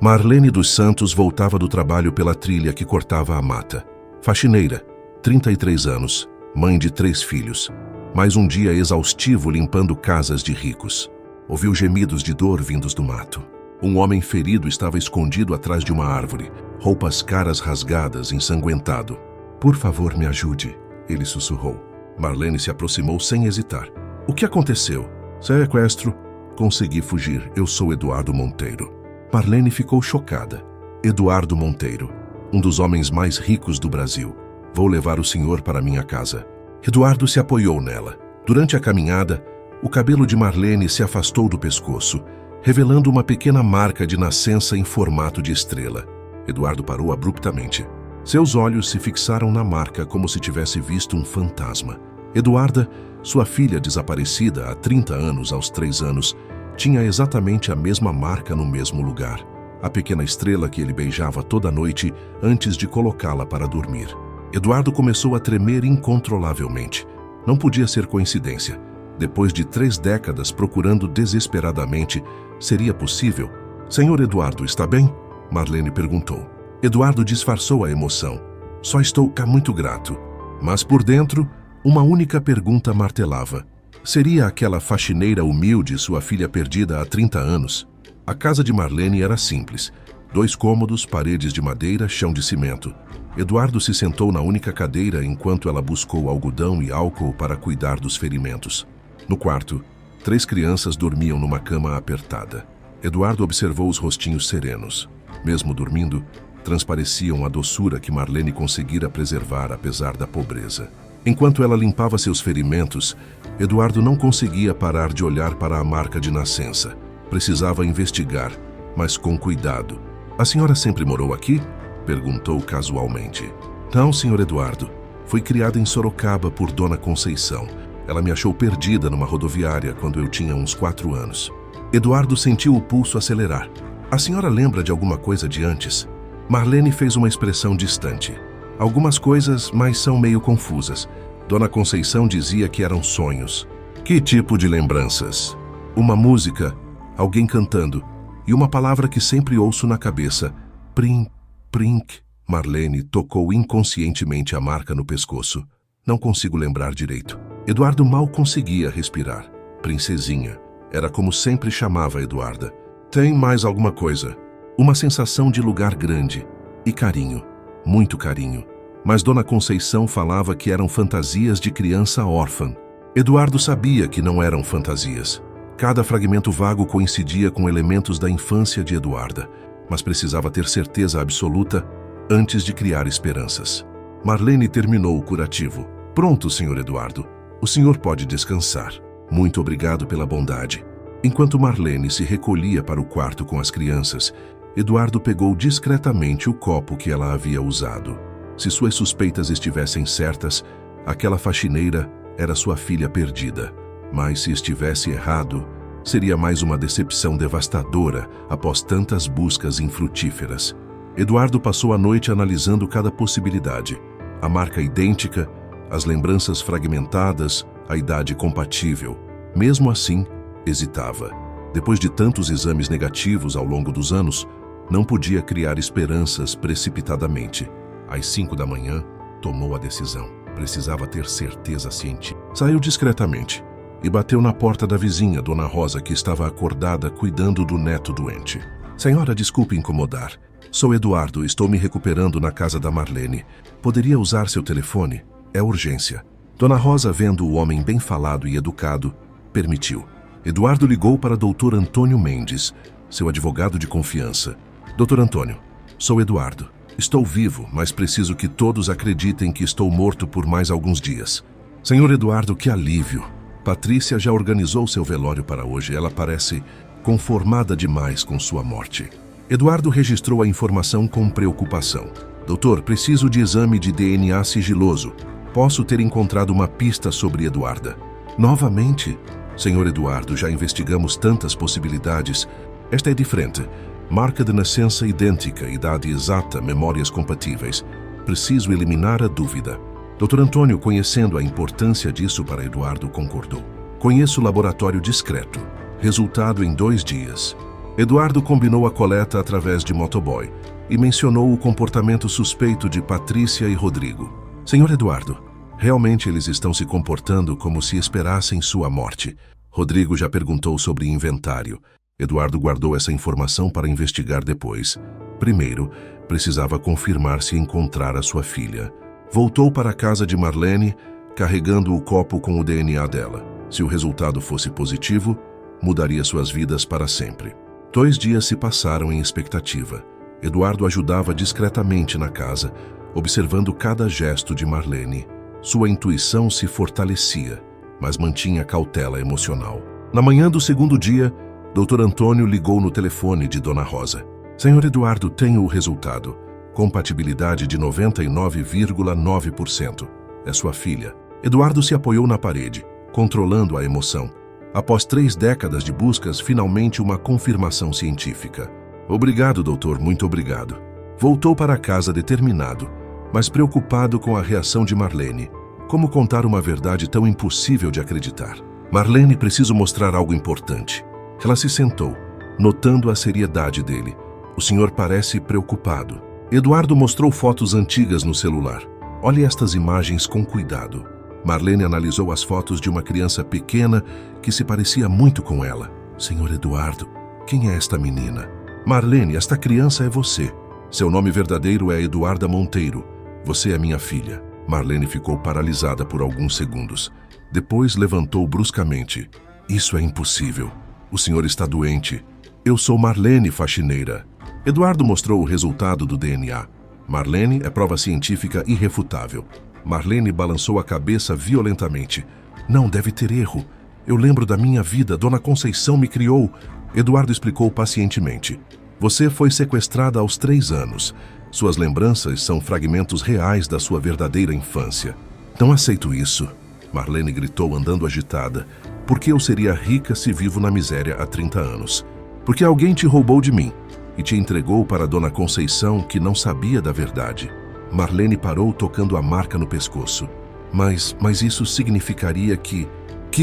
Marlene dos Santos voltava do trabalho pela trilha que cortava a mata. Faxineira, 33 anos, mãe de 3 filhos. Mais um dia exaustivo limpando casas de ricos. Ouviu gemidos de dor vindos do mato. Um homem ferido estava escondido atrás de uma árvore, roupas caras rasgadas, ensanguentado. "Por favor, me ajude", ele sussurrou. Marlene se aproximou sem hesitar. "O que aconteceu?" "Sequestro. Consegui fugir. Eu sou Eduardo Monteiro." Marlene ficou chocada. "Eduardo Monteiro, um dos homens mais ricos do Brasil. Vou levar o senhor para minha casa." Eduardo se apoiou nela. Durante a caminhada, o cabelo de Marlene se afastou do pescoço, revelando uma pequena marca de nascença em formato de estrela. Eduardo parou abruptamente. Seus olhos se fixaram na marca como se tivesse visto um fantasma. Eduarda, sua filha desaparecida há 30 anos aos 3 anos, tinha exatamente a mesma marca no mesmo lugar. A pequena estrela que ele beijava toda noite antes de colocá-la para dormir. Eduardo começou a tremer incontrolavelmente. Não podia ser coincidência. Depois de 3 décadas procurando desesperadamente, seria possível? "Senhor Eduardo, está bem?" Marlene perguntou. Eduardo disfarçou a emoção. "Só estou muito grato." Mas por dentro, uma única pergunta martelava. Seria aquela faxineira humilde sua filha perdida há 30 anos? A casa de Marlene era simples. 2 cômodos, paredes de madeira, chão de cimento. Eduardo se sentou na única cadeira enquanto ela buscou algodão e álcool para cuidar dos ferimentos. No quarto, 3 crianças dormiam numa cama apertada. Eduardo observou os rostinhos serenos. Mesmo dormindo, transpareciam a doçura que Marlene conseguira preservar apesar da pobreza. Enquanto ela limpava seus ferimentos, Eduardo não conseguia parar de olhar para a marca de nascença. Precisava investigar, mas com cuidado. "A senhora sempre morou aqui?" perguntou casualmente. "Não, senhor Eduardo. Fui criada em Sorocaba por Dona Conceição. Ela me achou perdida numa rodoviária quando eu tinha uns 4 anos. Eduardo sentiu o pulso acelerar. "A senhora lembra de alguma coisa de antes?" Marlene fez uma expressão distante. "Algumas coisas, mas são meio confusas. Dona Conceição dizia que eram sonhos." "Que tipo de lembranças?" "Uma música, alguém cantando, e uma palavra que sempre ouço na cabeça. Prim, prink." Marlene tocou inconscientemente a marca no pescoço. "Não consigo lembrar direito." Eduardo mal conseguia respirar. Princesinha. Era como sempre chamava Eduarda. "Tem mais alguma coisa?" Uma sensação de lugar grande. E carinho. Muito carinho. Mas Dona Conceição falava que eram fantasias de criança órfã. Eduardo sabia que não eram fantasias. Cada fragmento vago coincidia com elementos da infância de Eduarda, mas precisava ter certeza absoluta antes de criar esperanças. Marlene terminou o curativo. "Pronto, senhor Eduardo. O senhor pode descansar. Muito obrigado pela bondade." Enquanto Marlene se recolhia para o quarto com as crianças, Eduardo pegou discretamente o copo que ela havia usado. Se suas suspeitas estivessem certas, aquela faxineira era sua filha perdida. Mas se estivesse errado, seria mais uma decepção devastadora após tantas buscas infrutíferas. Eduardo passou a noite analisando cada possibilidade. A marca idêntica, as lembranças fragmentadas, a idade compatível. Mesmo assim, hesitava. Depois de tantos exames negativos ao longo dos anos, não podia criar esperanças precipitadamente. Às 5 da manhã, tomou a decisão. Precisava ter certeza científica. Saiu discretamente e bateu na porta da vizinha, Dona Rosa, que estava acordada cuidando do neto doente. "Senhora, desculpe incomodar. Sou Eduardo, estou me recuperando na casa da Marlene. Poderia usar seu telefone? É urgência." Dona Rosa, vendo o homem bem falado e educado, permitiu. Eduardo ligou para Dr. Antônio Mendes, seu advogado de confiança. "Dr. Antônio, sou Eduardo. Estou vivo, mas preciso que todos acreditem que estou morto por mais alguns dias." "Senhor Eduardo, que alívio. Patrícia já organizou seu velório para hoje. Ela parece conformada demais com sua morte." Eduardo registrou a informação com preocupação. "Doutor, preciso de exame de DNA sigiloso. Posso ter encontrado uma pista sobre Eduarda." "Novamente? Senhor Eduardo, já investigamos tantas possibilidades. Esta é diferente. Marca de nascença idêntica, idade exata, memórias compatíveis. Preciso eliminar a dúvida." Dr. Antônio, conhecendo a importância disso para Eduardo, concordou. "Conheço o laboratório discreto. Resultado em 2 dias. Eduardo combinou a coleta através de motoboy e mencionou o comportamento suspeito de Patrícia e Rodrigo. Senhor Eduardo, realmente eles estão se comportando como se esperassem sua morte. Rodrigo já perguntou sobre inventário. Eduardo guardou essa informação para investigar depois. Primeiro, precisava confirmar se encontrara sua filha. Voltou para a casa de Marlene, carregando o copo com o DNA dela. Se o resultado fosse positivo, mudaria suas vidas para sempre. 2 dias se passaram em expectativa. Eduardo ajudava discretamente na casa, observando cada gesto de Marlene. Sua intuição se fortalecia, mas mantinha cautela emocional. Na manhã do segundo dia, Dr. Antônio ligou no telefone de Dona Rosa. Senhor Eduardo, tenho o resultado. Compatibilidade de 99,9%. É sua filha. Eduardo se apoiou na parede, controlando a emoção. Após 3 décadas de buscas, finalmente uma confirmação científica. Obrigado, doutor, muito obrigado. Voltou para casa determinado, mas preocupado com a reação de Marlene. Como contar uma verdade tão impossível de acreditar? Marlene, preciso mostrar algo importante. Ela se sentou, notando a seriedade dele. O senhor parece preocupado. Eduardo mostrou fotos antigas no celular. Olhe estas imagens com cuidado. Marlene analisou as fotos de uma criança pequena que se parecia muito com ela. Senhor Eduardo, quem é esta menina? Marlene, esta criança é você. Seu nome verdadeiro é Eduarda Monteiro. Você é minha filha. Marlene ficou paralisada por alguns segundos. Depois levantou bruscamente. Isso é impossível. O senhor está doente. Eu sou Marlene, faxineira. Eduardo mostrou o resultado do DNA. Marlene é prova científica irrefutável. Marlene balançou a cabeça violentamente. Não, deve ter erro. Eu lembro da minha vida, Dona Conceição me criou. Eduardo explicou pacientemente. Você foi sequestrada aos 3 anos. Suas lembranças são fragmentos reais da sua verdadeira infância. Não aceito isso. Marlene gritou andando agitada. Por que eu seria rica se vivo na miséria há 30 anos? Porque alguém te roubou de mim e te entregou para Dona Conceição, que não sabia da verdade. Marlene parou tocando a marca no pescoço. Mas isso significaria que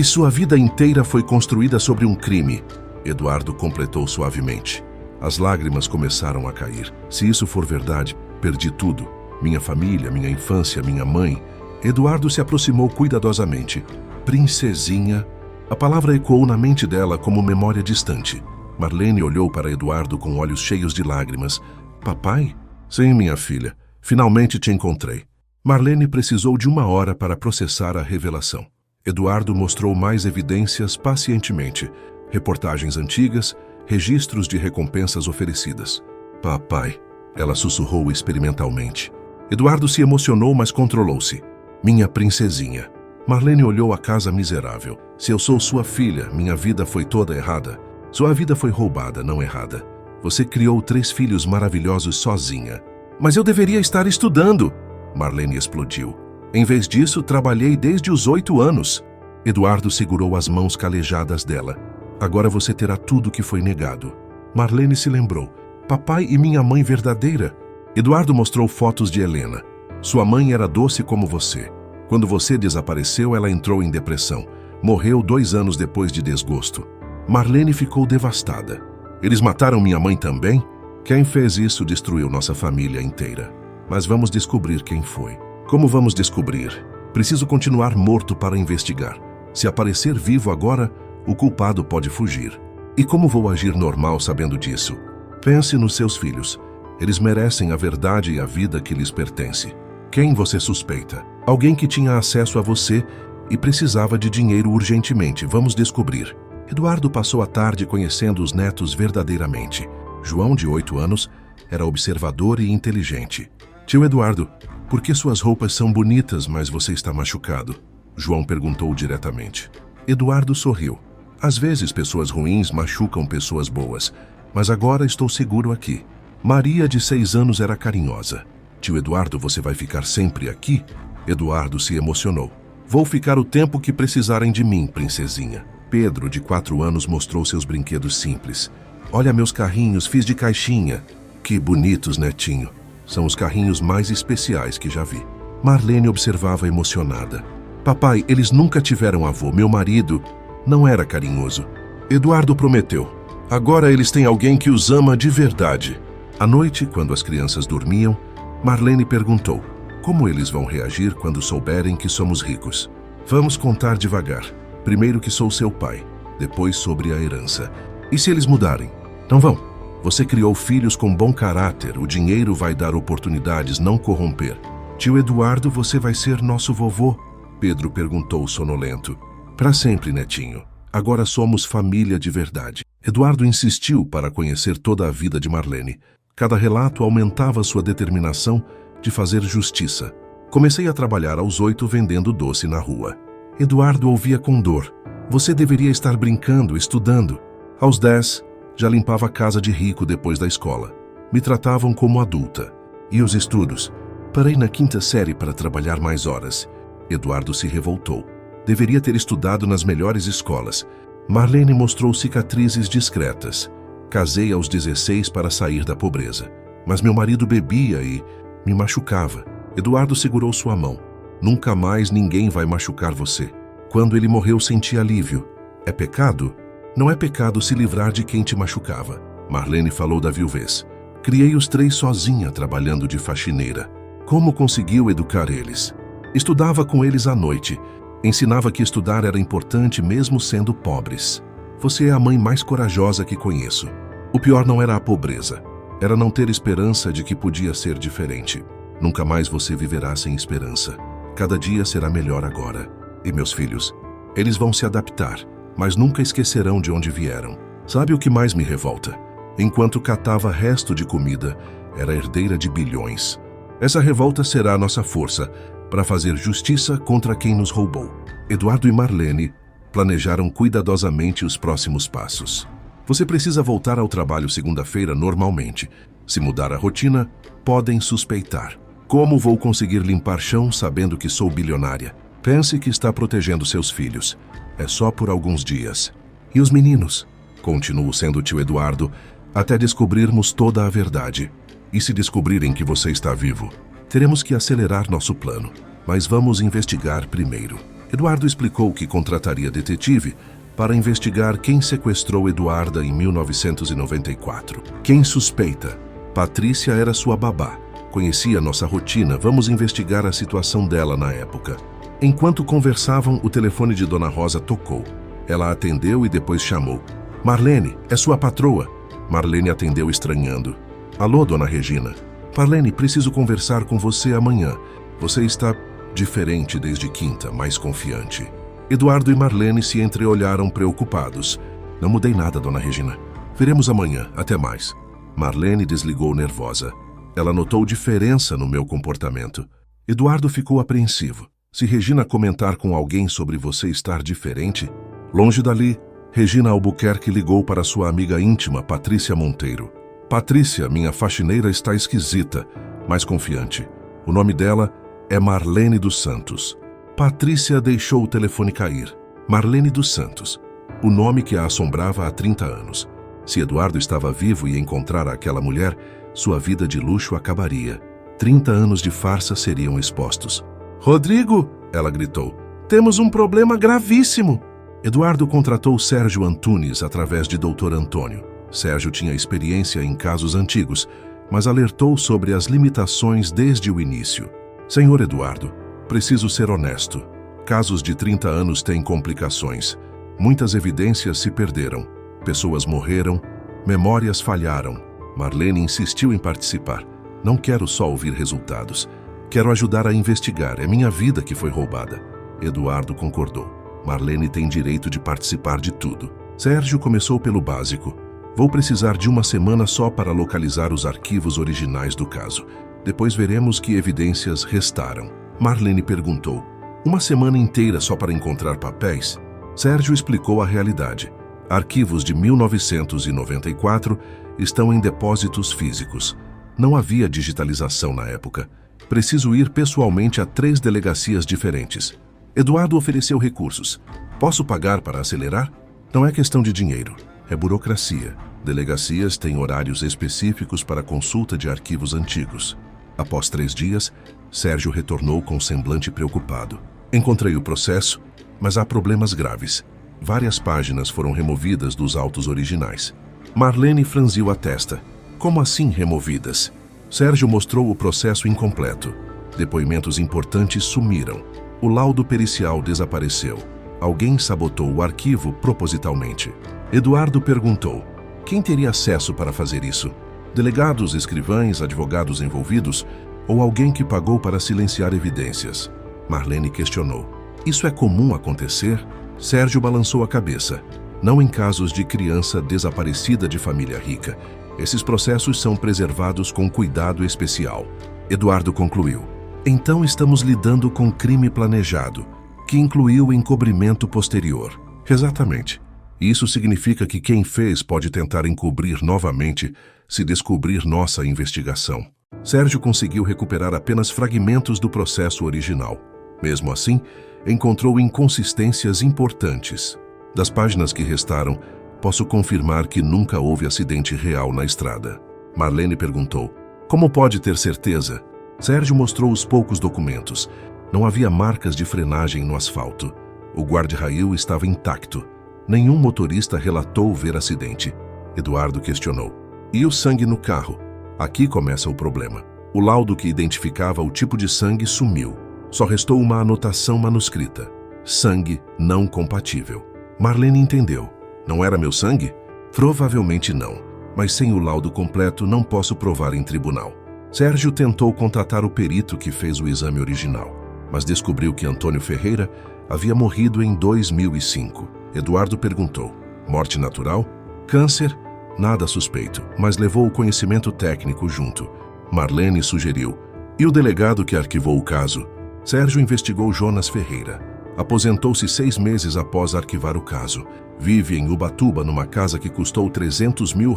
sua vida inteira foi construída sobre um crime. Eduardo completou suavemente. As lágrimas começaram a cair. Se isso for verdade, perdi tudo. Minha família, minha infância, minha mãe. Eduardo se aproximou cuidadosamente. Princesinha. A palavra ecoou na mente dela como memória distante. Marlene olhou para Eduardo com olhos cheios de lágrimas. Papai? Sim, minha filha. Finalmente te encontrei. Marlene precisou de 1 hora para processar a revelação. Eduardo mostrou mais evidências pacientemente. Reportagens antigas, registros de recompensas oferecidas. Papai, ela sussurrou experimentalmente. Eduardo se emocionou, mas controlou-se. Minha princesinha. Marlene olhou a casa miserável. Se eu sou sua filha, minha vida foi toda errada. Sua vida foi roubada, não errada. Você criou 3 filhos maravilhosos sozinha. Mas eu deveria estar estudando. Marlene explodiu. Em vez disso, trabalhei desde os 8 anos. Eduardo segurou as mãos calejadas dela. Agora você terá tudo que foi negado. Marlene se lembrou. Papai e minha mãe verdadeira. Eduardo mostrou fotos de Helena. Sua mãe era doce como você. Quando você desapareceu, ela entrou em depressão. Morreu 2 anos depois de desgosto. Marlene ficou devastada. Eles mataram minha mãe também? Quem fez isso destruiu nossa família inteira. Mas vamos descobrir quem foi. Como vamos descobrir? Preciso continuar morto para investigar. Se aparecer vivo agora, o culpado pode fugir. E como vou agir normal sabendo disso? Pense nos seus filhos. Eles merecem a verdade e a vida que lhes pertence. Quem você suspeita? Alguém que tinha acesso a você e precisava de dinheiro urgentemente. Vamos descobrir. Eduardo passou a tarde conhecendo os netos verdadeiramente. João, de 8 anos, era observador e inteligente. Tio Eduardo, por que suas roupas são bonitas, mas você está machucado? João perguntou diretamente. Eduardo sorriu. Às vezes pessoas ruins machucam pessoas boas, mas agora estou seguro aqui. Maria, de 6 anos, era carinhosa. Tio Eduardo, você vai ficar sempre aqui? Eduardo se emocionou. Vou ficar o tempo que precisarem de mim, princesinha. Pedro, de 4 anos, mostrou seus brinquedos simples. Olha meus carrinhos, fiz de caixinha. Que bonitos, netinho. São os carrinhos mais especiais que já vi. Marlene observava emocionada. Papai, eles nunca tiveram avô. Meu marido não era carinhoso. Eduardo prometeu. Agora eles têm alguém que os ama de verdade. À noite, quando as crianças dormiam, Marlene perguntou: como eles vão reagir quando souberem que somos ricos? Vamos contar devagar. Primeiro que sou seu pai, depois sobre a herança. E se eles mudarem? Não vão. Você criou filhos com bom caráter, o dinheiro vai dar oportunidades, não corromper. Tio Eduardo, você vai ser nosso vovô? Pedro perguntou sonolento. Para sempre, netinho. Agora somos família de verdade. Eduardo insistiu para conhecer toda a vida de Marlene. Cada relato aumentava sua determinação de fazer justiça. Comecei a trabalhar aos 8 vendendo doce na rua. Eduardo ouvia com dor. Você deveria estar brincando, estudando. Aos 10, já limpava a casa de rico depois da escola. Me tratavam como adulta. E os estudos? Parei na 5ª série para trabalhar mais horas. Eduardo se revoltou. Deveria ter estudado nas melhores escolas. Marlene mostrou cicatrizes discretas. Casei aos 16 para sair da pobreza. Mas meu marido bebia e me machucava. Eduardo segurou sua mão. Nunca mais ninguém vai machucar você. Quando ele morreu, senti alívio. É pecado? Não é pecado se livrar de quem te machucava. Marlene falou da viuvez. Criei os 3 sozinha, trabalhando de faxineira. Como conseguiu educar eles? Estudava com eles à noite. Ensinava que estudar era importante mesmo sendo pobres. Você é a mãe mais corajosa que conheço. O pior não era a pobreza. Era não ter esperança de que podia ser diferente. Nunca mais você viverá sem esperança. Cada dia será melhor agora. E meus filhos? Eles vão se adaptar, mas nunca esquecerão de onde vieram. Sabe o que mais me revolta? Enquanto catava resto de comida, era herdeira de bilhões. Essa revolta será a nossa força para fazer justiça contra quem nos roubou. Eduardo e Marlene planejaram cuidadosamente os próximos passos. Você precisa voltar ao trabalho segunda-feira normalmente. Se mudar a rotina, podem suspeitar. Como vou conseguir limpar chão sabendo que sou bilionária? Pense que está protegendo seus filhos. É só por alguns dias. E os meninos? Continuo sendo tio Eduardo até descobrirmos toda a verdade. E se descobrirem que você está vivo? Teremos que acelerar nosso plano. Mas vamos investigar primeiro. Eduardo explicou que contrataria detetive para investigar quem sequestrou Eduarda em 1994. Quem suspeita? Patrícia era sua babá. Conhecia nossa rotina, vamos investigar a situação dela na época. Enquanto conversavam, o telefone de Dona Rosa tocou. Ela atendeu e depois chamou. Marlene, é sua patroa. Marlene atendeu estranhando. Alô, Dona Regina. Marlene, preciso conversar com você amanhã. Você está diferente desde quinta, mais confiante. Eduardo e Marlene se entreolharam preocupados. Não mudei nada, Dona Regina. Veremos amanhã. Até mais. Marlene desligou nervosa. Ela notou diferença no meu comportamento. Eduardo ficou apreensivo. Se Regina comentar com alguém sobre você estar diferente... Longe dali, Regina Albuquerque ligou para sua amiga íntima, Patrícia Monteiro. Patrícia, minha faxineira, está esquisita, mas confiante. O nome dela é Marlene dos Santos. Patrícia deixou o telefone cair. Marlene dos Santos. O nome que a assombrava há 30 anos. Se Eduardo estava vivo e encontrar aquela mulher, sua vida de luxo acabaria. 30 anos de farsa seriam expostos. Rodrigo, ela gritou, temos um problema gravíssimo. Eduardo contratou Sérgio Antunes através de Dr. Antônio. Sérgio tinha experiência em casos antigos, mas alertou sobre as limitações desde o início. Senhor Eduardo, preciso ser honesto. Casos de 30 anos têm complicações. Muitas evidências se perderam. Pessoas morreram, memórias falharam. Marlene insistiu em participar. Não quero só ouvir resultados. Quero ajudar a investigar. É minha vida que foi roubada. Eduardo concordou. Marlene tem direito de participar de tudo. Sérgio começou pelo básico. Vou precisar de uma semana só para localizar os arquivos originais do caso. Depois veremos que evidências restaram. Marlene perguntou. Uma semana inteira só para encontrar papéis? Sérgio explicou a realidade. Arquivos de 1994 estão em depósitos físicos. Não havia digitalização na época. Preciso ir pessoalmente a 3 delegacias diferentes. Eduardo ofereceu recursos. Posso pagar para acelerar? Não é questão de dinheiro, é burocracia. Delegacias têm horários específicos para consulta de arquivos antigos. Após 3 dias, Sérgio retornou com semblante preocupado. Encontrei o processo, mas há problemas graves. Várias páginas foram removidas dos autos originais. Marlene franziu a testa. Como assim removidas? Sérgio mostrou o processo incompleto. Depoimentos importantes sumiram. O laudo pericial desapareceu. Alguém sabotou o arquivo propositalmente. Eduardo perguntou: quem teria acesso para fazer isso? Delegados, escrivães, advogados envolvidos ou alguém que pagou para silenciar evidências? Marlene questionou. Isso é comum acontecer? Sérgio balançou a cabeça. Não em casos de criança desaparecida de família rica. Esses processos são preservados com cuidado especial. Eduardo concluiu. Então estamos lidando com crime planejado, que incluiu encobrimento posterior. Exatamente. Isso significa que quem fez pode tentar encobrir novamente se descobrir nossa investigação. Sérgio conseguiu recuperar apenas fragmentos do processo original. Mesmo assim, encontrou inconsistências importantes. Das páginas que restaram, posso confirmar que nunca houve acidente real na estrada. Marlene perguntou: como pode ter certeza? Sérgio mostrou os poucos documentos. Não havia marcas de frenagem no asfalto. O guarda-rail estava intacto. Nenhum motorista relatou ver acidente. Eduardo questionou. E o sangue no carro? Aqui começa o problema. O laudo que identificava o tipo de sangue sumiu. Só restou uma anotação manuscrita. Sangue não compatível. Marlene entendeu. Não era meu sangue? Provavelmente não. Mas sem o laudo completo não posso provar em tribunal. Sérgio tentou contratar o perito que fez o exame original, mas descobriu que Antônio Ferreira havia morrido em 2005. Eduardo perguntou: morte natural? Câncer? Nada suspeito, mas levou o conhecimento técnico junto. Marlene sugeriu: e o delegado que arquivou o caso? Sérgio investigou Jonas Ferreira. Aposentou-se 6 meses após arquivar o caso. Vive em Ubatuba numa casa que custou R$300 mil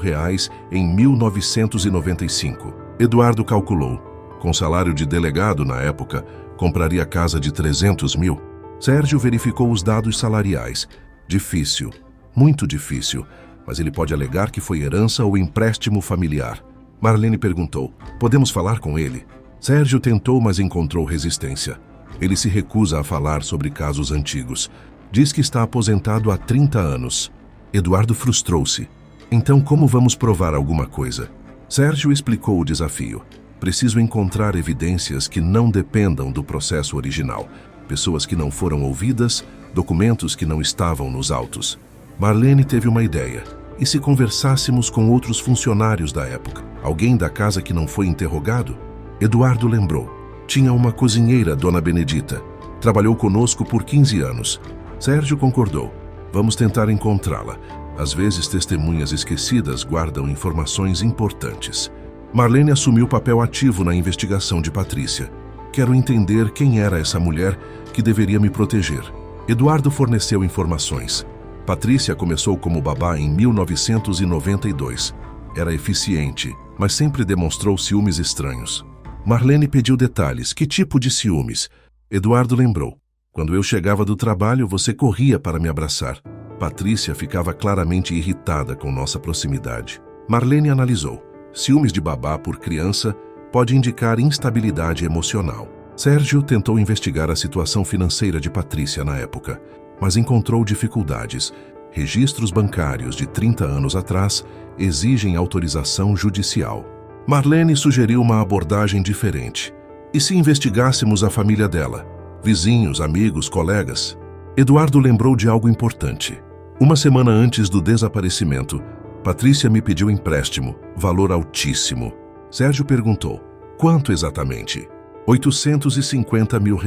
em 1995. Eduardo calculou. Com salário de delegado na época, compraria casa de 300 mil. Sérgio verificou os dados salariais. Difícil, muito difícil, mas ele pode alegar que foi herança ou empréstimo familiar. Marlene perguntou: podemos falar com ele? Sérgio tentou, mas encontrou resistência. Ele se recusa a falar sobre casos antigos. Diz que está aposentado há 30 anos. Eduardo frustrou-se. Então como vamos provar alguma coisa? Sérgio explicou o desafio. Preciso encontrar evidências que não dependam do processo original. Pessoas que não foram ouvidas, documentos que não estavam nos autos. Marlene teve uma ideia. E se conversássemos com outros funcionários da época? Alguém da casa que não foi interrogado? Eduardo lembrou. Tinha uma cozinheira, Dona Benedita. Trabalhou conosco por 15 anos. Sérgio concordou. Vamos tentar encontrá-la. Às vezes, testemunhas esquecidas guardam informações importantes. Marlene assumiu papel ativo na investigação de Patrícia. Quero entender quem era essa mulher que deveria me proteger. Eduardo forneceu informações. Patrícia começou como babá em 1992. Era eficiente, mas sempre demonstrou ciúmes estranhos. Marlene pediu detalhes. Que tipo de ciúmes? Eduardo lembrou. Quando eu chegava do trabalho, você corria para me abraçar. Patrícia ficava claramente irritada com nossa proximidade. Marlene analisou. Ciúmes de babá por criança pode indicar instabilidade emocional. Sérgio tentou investigar a situação financeira de Patrícia na época, mas encontrou dificuldades. Registros bancários de 30 anos atrás exigem autorização judicial. Marlene sugeriu uma abordagem diferente. E se investigássemos a família dela? Vizinhos, amigos, colegas? Eduardo lembrou de algo importante. Uma semana antes do desaparecimento, Patrícia me pediu empréstimo, valor altíssimo. Sérgio perguntou: quanto exatamente? R$850 mil.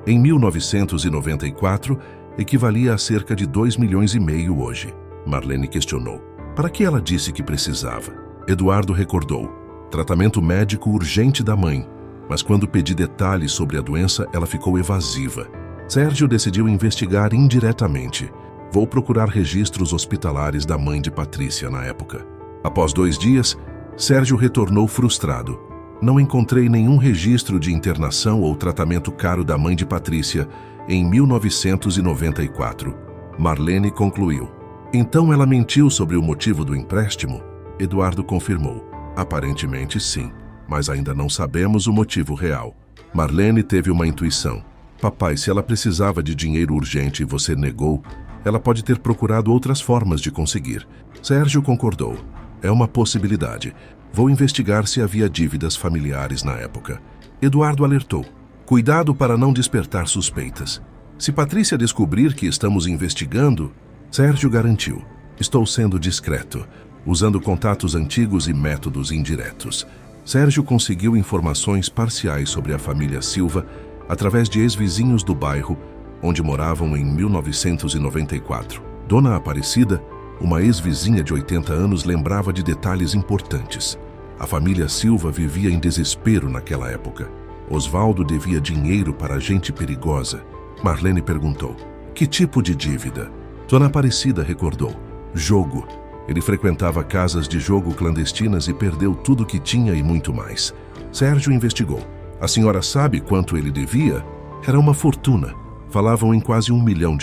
Em 1994, equivalia a cerca de 2,5 milhões hoje. Marlene questionou. Para que ela disse que precisava? Eduardo recordou. Tratamento médico urgente da mãe. Mas quando pedi detalhes sobre a doença, ela ficou evasiva. Sérgio decidiu investigar indiretamente. Vou procurar registros hospitalares da mãe de Patrícia na época. Após 2 dias, Sérgio retornou frustrado. Não encontrei nenhum registro de internação ou tratamento caro da mãe de Patrícia em 1994. Marlene concluiu. Então ela mentiu sobre o motivo do empréstimo? Eduardo confirmou. Aparentemente sim, mas ainda não sabemos o motivo real. Marlene teve uma intuição. Papai, se ela precisava de dinheiro urgente e você negou, ela pode ter procurado outras formas de conseguir. Sérgio concordou. É uma possibilidade. Vou investigar se havia dívidas familiares na época. Eduardo alertou. Cuidado para não despertar suspeitas. Se Patrícia descobrir que estamos investigando... Sérgio garantiu. Estou sendo discreto, usando contatos antigos e métodos indiretos. Sérgio conseguiu informações parciais sobre a família Silva através de ex-vizinhos do bairro, onde moravam em 1994. Dona Aparecida, uma ex-vizinha de 80 anos, lembrava de detalhes importantes. A família Silva vivia em desespero naquela época. Osvaldo devia dinheiro para gente perigosa. Marlene perguntou. Que tipo de dívida? Dona Aparecida recordou. Jogo. Ele frequentava casas de jogo clandestinas e perdeu tudo que tinha e muito mais. Sérgio investigou. A senhora sabe quanto ele devia? Era uma fortuna. Falavam em quase R$1 milhão.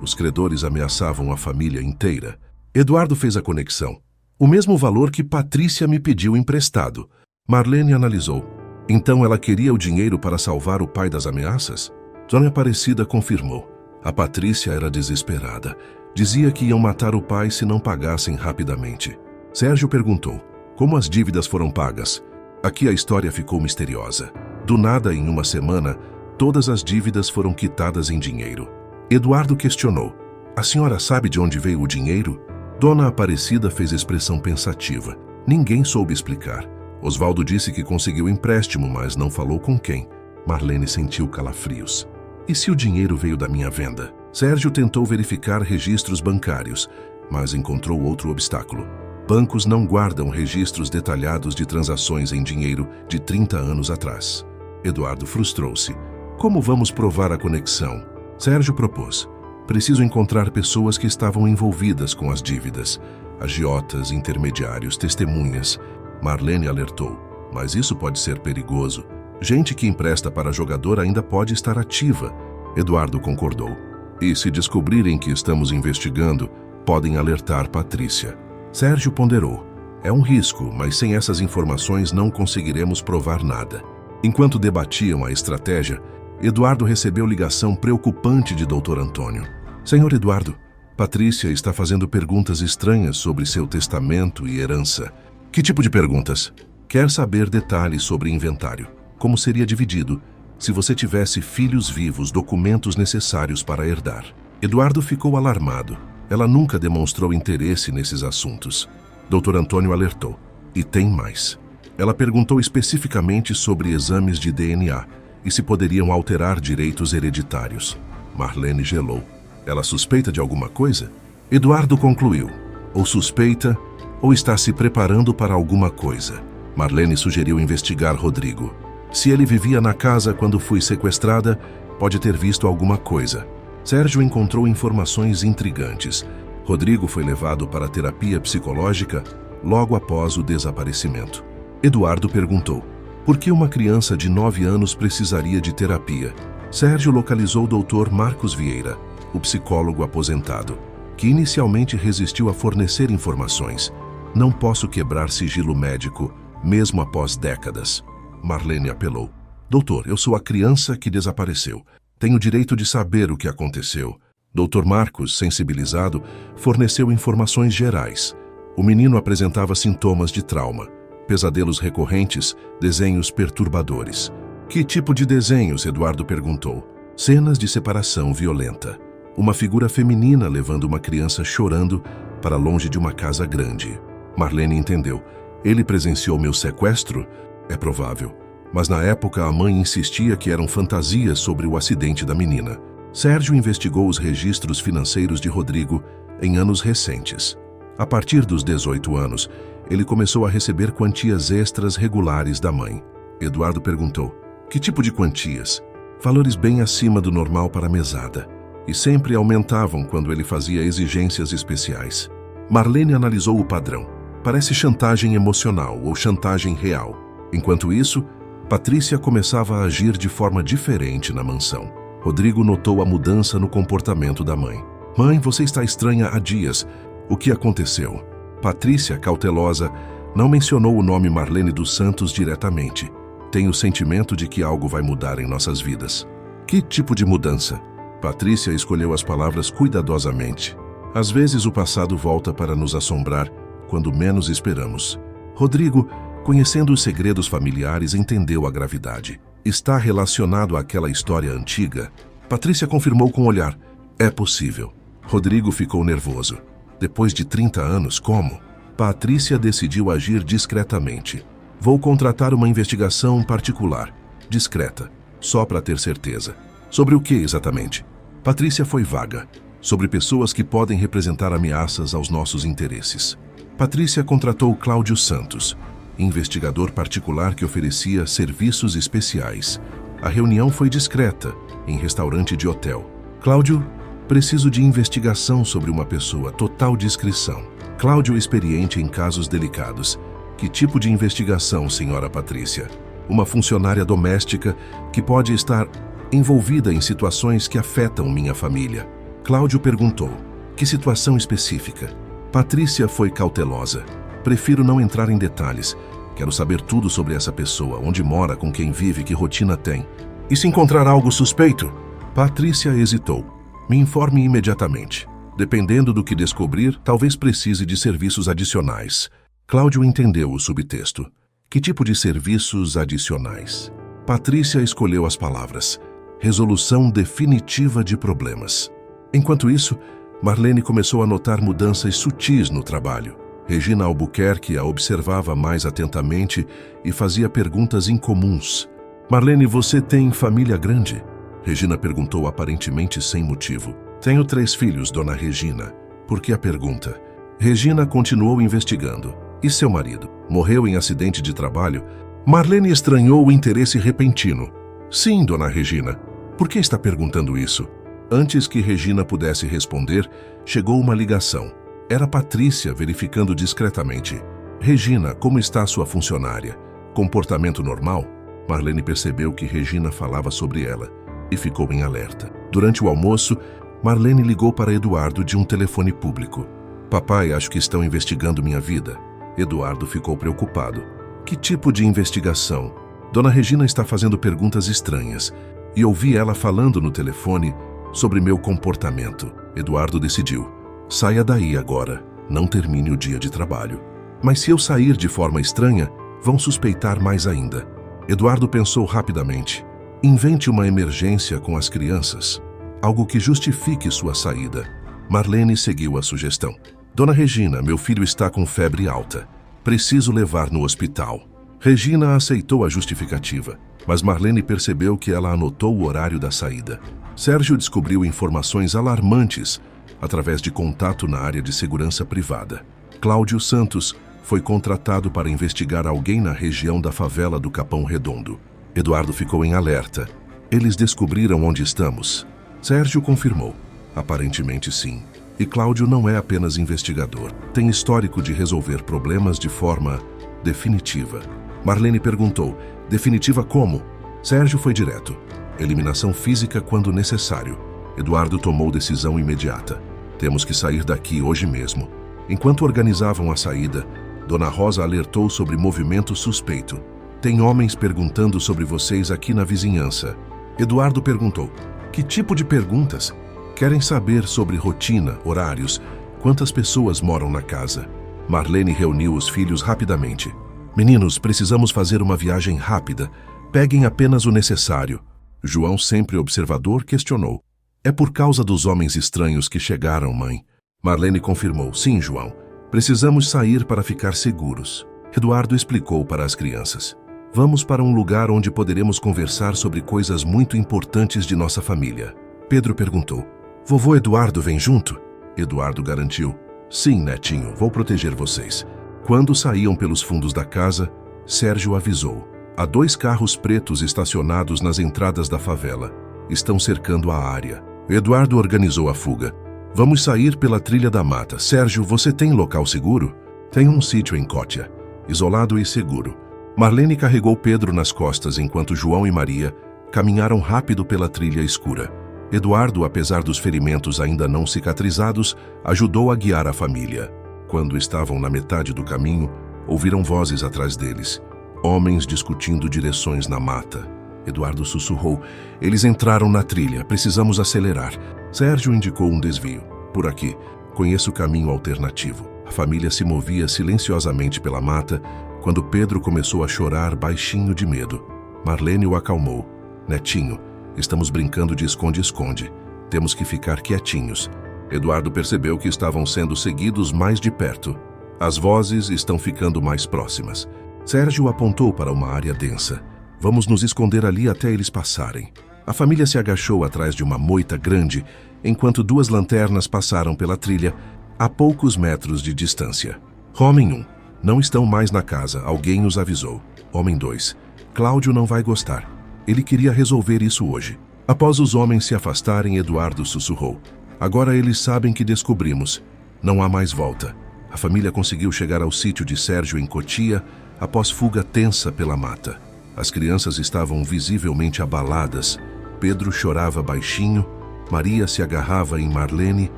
Os credores ameaçavam a família inteira. Eduardo fez a conexão. O mesmo valor que Patrícia me pediu emprestado. Marlene analisou. Então ela queria o dinheiro para salvar o pai das ameaças? Dona Aparecida confirmou. A Patrícia era desesperada. Dizia que iam matar o pai se não pagassem rapidamente. Sérgio perguntou. Como as dívidas foram pagas? Aqui a história ficou misteriosa. Do nada, em uma semana, todas as dívidas foram quitadas em dinheiro. Eduardo questionou. A senhora sabe de onde veio o dinheiro? Dona Aparecida fez expressão pensativa. Ninguém soube explicar. Osvaldo disse que conseguiu empréstimo, mas não falou com quem. Marlene sentiu calafrios. E se o dinheiro veio da minha venda? Sérgio tentou verificar registros bancários, mas encontrou outro obstáculo. Bancos não guardam registros detalhados de transações em dinheiro de 30 anos atrás. Eduardo frustrou-se. Como vamos provar a conexão? Sérgio propôs. Preciso encontrar pessoas que estavam envolvidas com as dívidas. Agiotas, intermediários, testemunhas. Marlene alertou. Mas isso pode ser perigoso. Gente que empresta para jogador ainda pode estar ativa. Eduardo concordou. E se descobrirem que estamos investigando, podem alertar Patrícia. Sérgio ponderou. É um risco, mas sem essas informações não conseguiremos provar nada. Enquanto debatiam a estratégia, Eduardo recebeu ligação preocupante de Dr. Antônio. Senhor Eduardo, Patrícia está fazendo perguntas estranhas sobre seu testamento e herança. Que tipo de perguntas? Quer saber detalhes sobre inventário. Como seria dividido, se você tivesse filhos vivos, documentos necessários para herdar. Eduardo ficou alarmado. Ela nunca demonstrou interesse nesses assuntos. Dr. Antônio alertou. E tem mais. Ela perguntou especificamente sobre exames de DNA e se poderiam alterar direitos hereditários. Marlene gelou. Ela suspeita de alguma coisa? Eduardo concluiu. Ou suspeita, ou está se preparando para alguma coisa. Marlene sugeriu investigar Rodrigo. Se ele vivia na casa quando fui sequestrada, pode ter visto alguma coisa. Sérgio encontrou informações intrigantes. Rodrigo foi levado para terapia psicológica logo após o desaparecimento. Eduardo perguntou, por que uma criança de 9 anos precisaria de terapia? Sérgio localizou o Dr. Marcos Vieira, o psicólogo aposentado, que inicialmente resistiu a fornecer informações. Não posso quebrar sigilo médico, mesmo após décadas. Marlene apelou. Doutor, eu sou a criança que desapareceu. Tenho direito de saber o que aconteceu. Dr. Marcos, sensibilizado, forneceu informações gerais. O menino apresentava sintomas de trauma, pesadelos recorrentes, desenhos perturbadores. Que tipo de desenhos? Eduardo perguntou. Cenas de separação violenta. Uma figura feminina levando uma criança chorando para longe de uma casa grande. Marlene entendeu. Ele presenciou meu sequestro? É provável. Mas na época a mãe insistia que eram fantasias sobre o acidente da menina. Sérgio investigou os registros financeiros de Rodrigo em anos recentes. A partir dos 18 anos, ele começou a receber quantias extras regulares da mãe. Eduardo perguntou, que tipo de quantias? Valores bem acima do normal para a mesada. E sempre aumentavam quando ele fazia exigências especiais. Marlene analisou o padrão. Parece chantagem emocional ou chantagem real. Enquanto isso, Patrícia começava a agir de forma diferente na mansão. Rodrigo notou a mudança no comportamento da mãe. Mãe, você está estranha há dias. O que aconteceu? Patrícia, cautelosa, não mencionou o nome Marlene dos Santos diretamente. Tenho o sentimento de que algo vai mudar em nossas vidas. Que tipo de mudança? Patrícia escolheu as palavras cuidadosamente. Às vezes o passado volta para nos assombrar quando menos esperamos. Rodrigo, conhecendo os segredos familiares, entendeu a gravidade. Está relacionado àquela história antiga? Patrícia confirmou com o olhar. É possível. Rodrigo ficou nervoso. Depois de 30 anos, como? Patrícia decidiu agir discretamente. Vou contratar uma investigação particular. Discreta. Só para ter certeza. Sobre o que exatamente? Patrícia foi vaga. Sobre pessoas que podem representar ameaças aos nossos interesses. Patrícia contratou Cláudio Santos, investigador particular que oferecia serviços especiais. A reunião foi discreta, em restaurante de hotel. Cláudio, preciso de investigação sobre uma pessoa, total discrição. Cláudio, experiente em casos delicados. Que tipo de investigação, senhora Patrícia? Uma funcionária doméstica que pode estar envolvida em situações que afetam minha família. Cláudio perguntou. Que situação específica? Patrícia foi cautelosa. Prefiro não entrar em detalhes. Quero saber tudo sobre essa pessoa, onde mora, com quem vive, que rotina tem. E se encontrar algo suspeito? Patrícia hesitou. Me informe imediatamente. Dependendo do que descobrir, talvez precise de serviços adicionais. Cláudio entendeu o subtexto. Que tipo de serviços adicionais? Patrícia escolheu as palavras. Resolução definitiva de problemas. Enquanto isso, Marlene começou a notar mudanças sutis no trabalho. Regina Albuquerque a observava mais atentamente e fazia perguntas incomuns. Marlene, você tem família grande? Regina perguntou aparentemente sem motivo. Tenho 3 filhos, dona Regina. Por que a pergunta? Regina continuou investigando. E seu marido? Morreu em acidente de trabalho? Marlene estranhou o interesse repentino. Sim, dona Regina. Por que está perguntando isso? Antes que Regina pudesse responder, chegou uma ligação. Era Patrícia verificando discretamente. Regina, como está sua funcionária? Comportamento normal? Marlene percebeu que Regina falava sobre ela e ficou em alerta. Durante o almoço, Marlene ligou para Eduardo de um telefone público. Papai, acho que estão investigando minha vida. Eduardo ficou preocupado. Que tipo de investigação? Dona Regina está fazendo perguntas estranhas e ouvi ela falando no telefone sobre meu comportamento. Eduardo decidiu. Saia daí agora. Não termine o dia de trabalho. Mas se eu sair de forma estranha, vão suspeitar mais ainda. Eduardo pensou rapidamente. Invente uma emergência com as crianças. Algo que justifique sua saída. Marlene seguiu a sugestão. Dona Regina, meu filho está com febre alta. Preciso levar no hospital. Regina aceitou a justificativa, mas Marlene percebeu que ela anotou o horário da saída. Sérgio descobriu informações alarmantes através de contato na área de segurança privada. Cláudio Santos foi contratado para investigar alguém na região da favela do Capão Redondo. Eduardo ficou em alerta. Eles descobriram onde estamos? Sérgio confirmou. Aparentemente sim. E Cláudio não é apenas investigador. Tem histórico de resolver problemas de forma definitiva. Marlene perguntou. Definitiva como? Sérgio foi direto. Eliminação física quando necessário. Eduardo tomou decisão imediata. Temos que sair daqui hoje mesmo. Enquanto organizavam a saída, Dona Rosa alertou sobre movimento suspeito. Tem homens perguntando sobre vocês aqui na vizinhança. Eduardo perguntou. Que tipo de perguntas? Querem saber sobre rotina, horários, quantas pessoas moram na casa. Marlene reuniu os filhos rapidamente. Meninos, precisamos fazer uma viagem rápida. Peguem apenas o necessário. João, sempre observador, questionou. É por causa dos homens estranhos que chegaram, mãe. Marlene confirmou. Sim, João. Precisamos sair para ficar seguros. Eduardo explicou para as crianças. Vamos para um lugar onde poderemos conversar sobre coisas muito importantes de nossa família. Pedro perguntou. Vovô Eduardo vem junto? Eduardo garantiu. Sim, netinho, vou proteger vocês. Quando saíam pelos fundos da casa, Sérgio avisou. Há 2 carros pretos estacionados nas entradas da favela. Estão cercando a área. Eduardo organizou a fuga. Vamos sair pela trilha da mata. Sérgio, você tem local seguro? Tem um sítio em Cótia, isolado e seguro. Marlene carregou Pedro nas costas enquanto João e Maria caminharam rápido pela trilha escura. Eduardo, apesar dos ferimentos ainda não cicatrizados, ajudou a guiar a família. Quando estavam na metade do caminho, ouviram vozes atrás deles. Homens discutindo direções na mata. Eduardo sussurrou. Eles entraram na trilha. Precisamos acelerar. Sérgio indicou um desvio. Por aqui. Conheço o caminho alternativo. A família se movia silenciosamente pela mata quando Pedro começou a chorar baixinho de medo. Marlene o acalmou. Netinho, estamos brincando de esconde-esconde. Temos que ficar quietinhos. Eduardo percebeu que estavam sendo seguidos mais de perto. As vozes estão ficando mais próximas. Sérgio apontou para uma área densa. Vamos nos esconder ali até eles passarem. A família se agachou atrás de uma moita grande, enquanto duas lanternas passaram pela trilha a poucos metros de distância. Homem 1. Não estão mais na casa, alguém nos avisou. Homem 2. Cláudio não vai gostar. Ele queria resolver isso hoje. Após os homens se afastarem, Eduardo sussurrou. Agora eles sabem que descobrimos. Não há mais volta. A família conseguiu chegar ao sítio de Sérgio em Cotia após fuga tensa pela mata. As crianças estavam visivelmente abaladas. Pedro chorava baixinho, Maria se agarrava em Marlene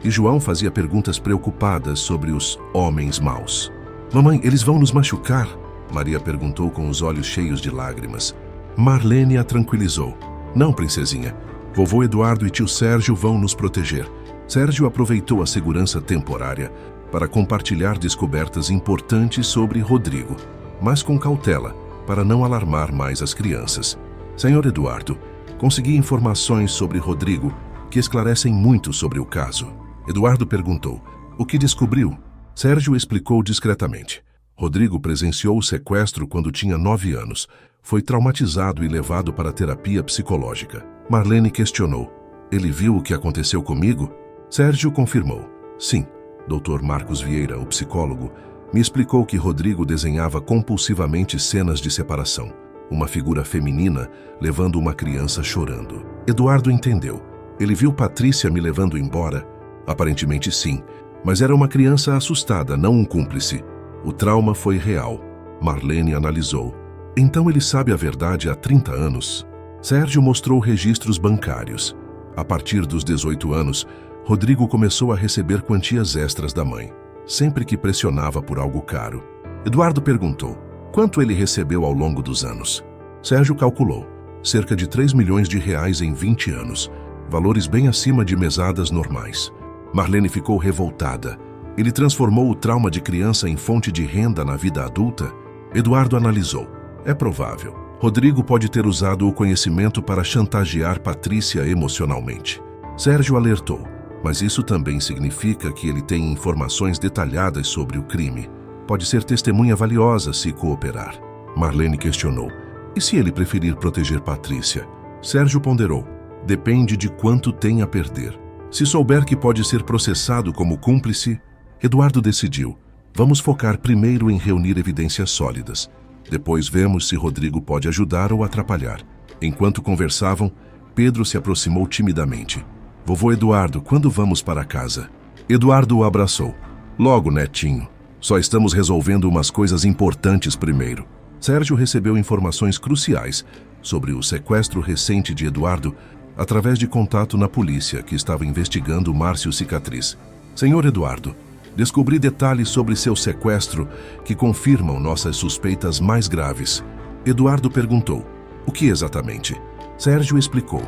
e João fazia perguntas preocupadas sobre os homens maus. Mamãe, eles vão nos machucar? Maria perguntou com os olhos cheios de lágrimas. Marlene a tranquilizou. Não, princesinha. Vovô Eduardo e tio Sérgio vão nos proteger. Sérgio aproveitou a segurança temporária para compartilhar descobertas importantes sobre Rodrigo, mas com cautela, para não alarmar mais as crianças. Senhor Eduardo, consegui informações sobre Rodrigo que esclarecem muito sobre o caso. Eduardo perguntou, o que descobriu? Sérgio explicou discretamente. Rodrigo presenciou o sequestro quando tinha 9 anos. Foi traumatizado e levado para terapia psicológica. Marlene questionou. Ele viu o que aconteceu comigo? Sérgio confirmou. Sim. Dr. Marcos Vieira, o psicólogo, me explicou que Rodrigo desenhava compulsivamente cenas de separação. Uma figura feminina levando uma criança chorando. Eduardo entendeu. Ele viu Patrícia me levando embora? Aparentemente sim, mas era uma criança assustada, não um cúmplice. O trauma foi real. Marlene analisou. Então ele sabe a verdade há 30 anos? Sérgio mostrou registros bancários. A partir dos 18 anos, Rodrigo começou a receber quantias extras da mãe, sempre que pressionava por algo caro. Eduardo perguntou, quanto ele recebeu ao longo dos anos? Sérgio calculou, cerca de 3 milhões de reais em 20 anos, valores bem acima de mesadas normais. Marlene ficou revoltada. Ele transformou o trauma de criança em fonte de renda na vida adulta? Eduardo analisou. É provável. Rodrigo pode ter usado o conhecimento para chantagear Patrícia emocionalmente. Sérgio alertou, mas isso também significa que ele tem informações detalhadas sobre o crime. Pode ser testemunha valiosa se cooperar. Marlene questionou. E se ele preferir proteger Patrícia? Sérgio ponderou. Depende de quanto tem a perder. Se souber que pode ser processado como cúmplice, Eduardo decidiu. Vamos focar primeiro em reunir evidências sólidas. Depois vemos se Rodrigo pode ajudar ou atrapalhar. Enquanto conversavam, Pedro se aproximou timidamente. Vovô Eduardo, quando vamos para casa? Eduardo o abraçou. Logo, netinho. Só estamos resolvendo umas coisas importantes primeiro. Sérgio recebeu informações cruciais sobre o sequestro recente de Eduardo através de contato na polícia que estava investigando Márcio Cicatriz. Senhor Eduardo, descobri detalhes sobre seu sequestro que confirmam nossas suspeitas mais graves. Eduardo perguntou, o que exatamente? Sérgio explicou,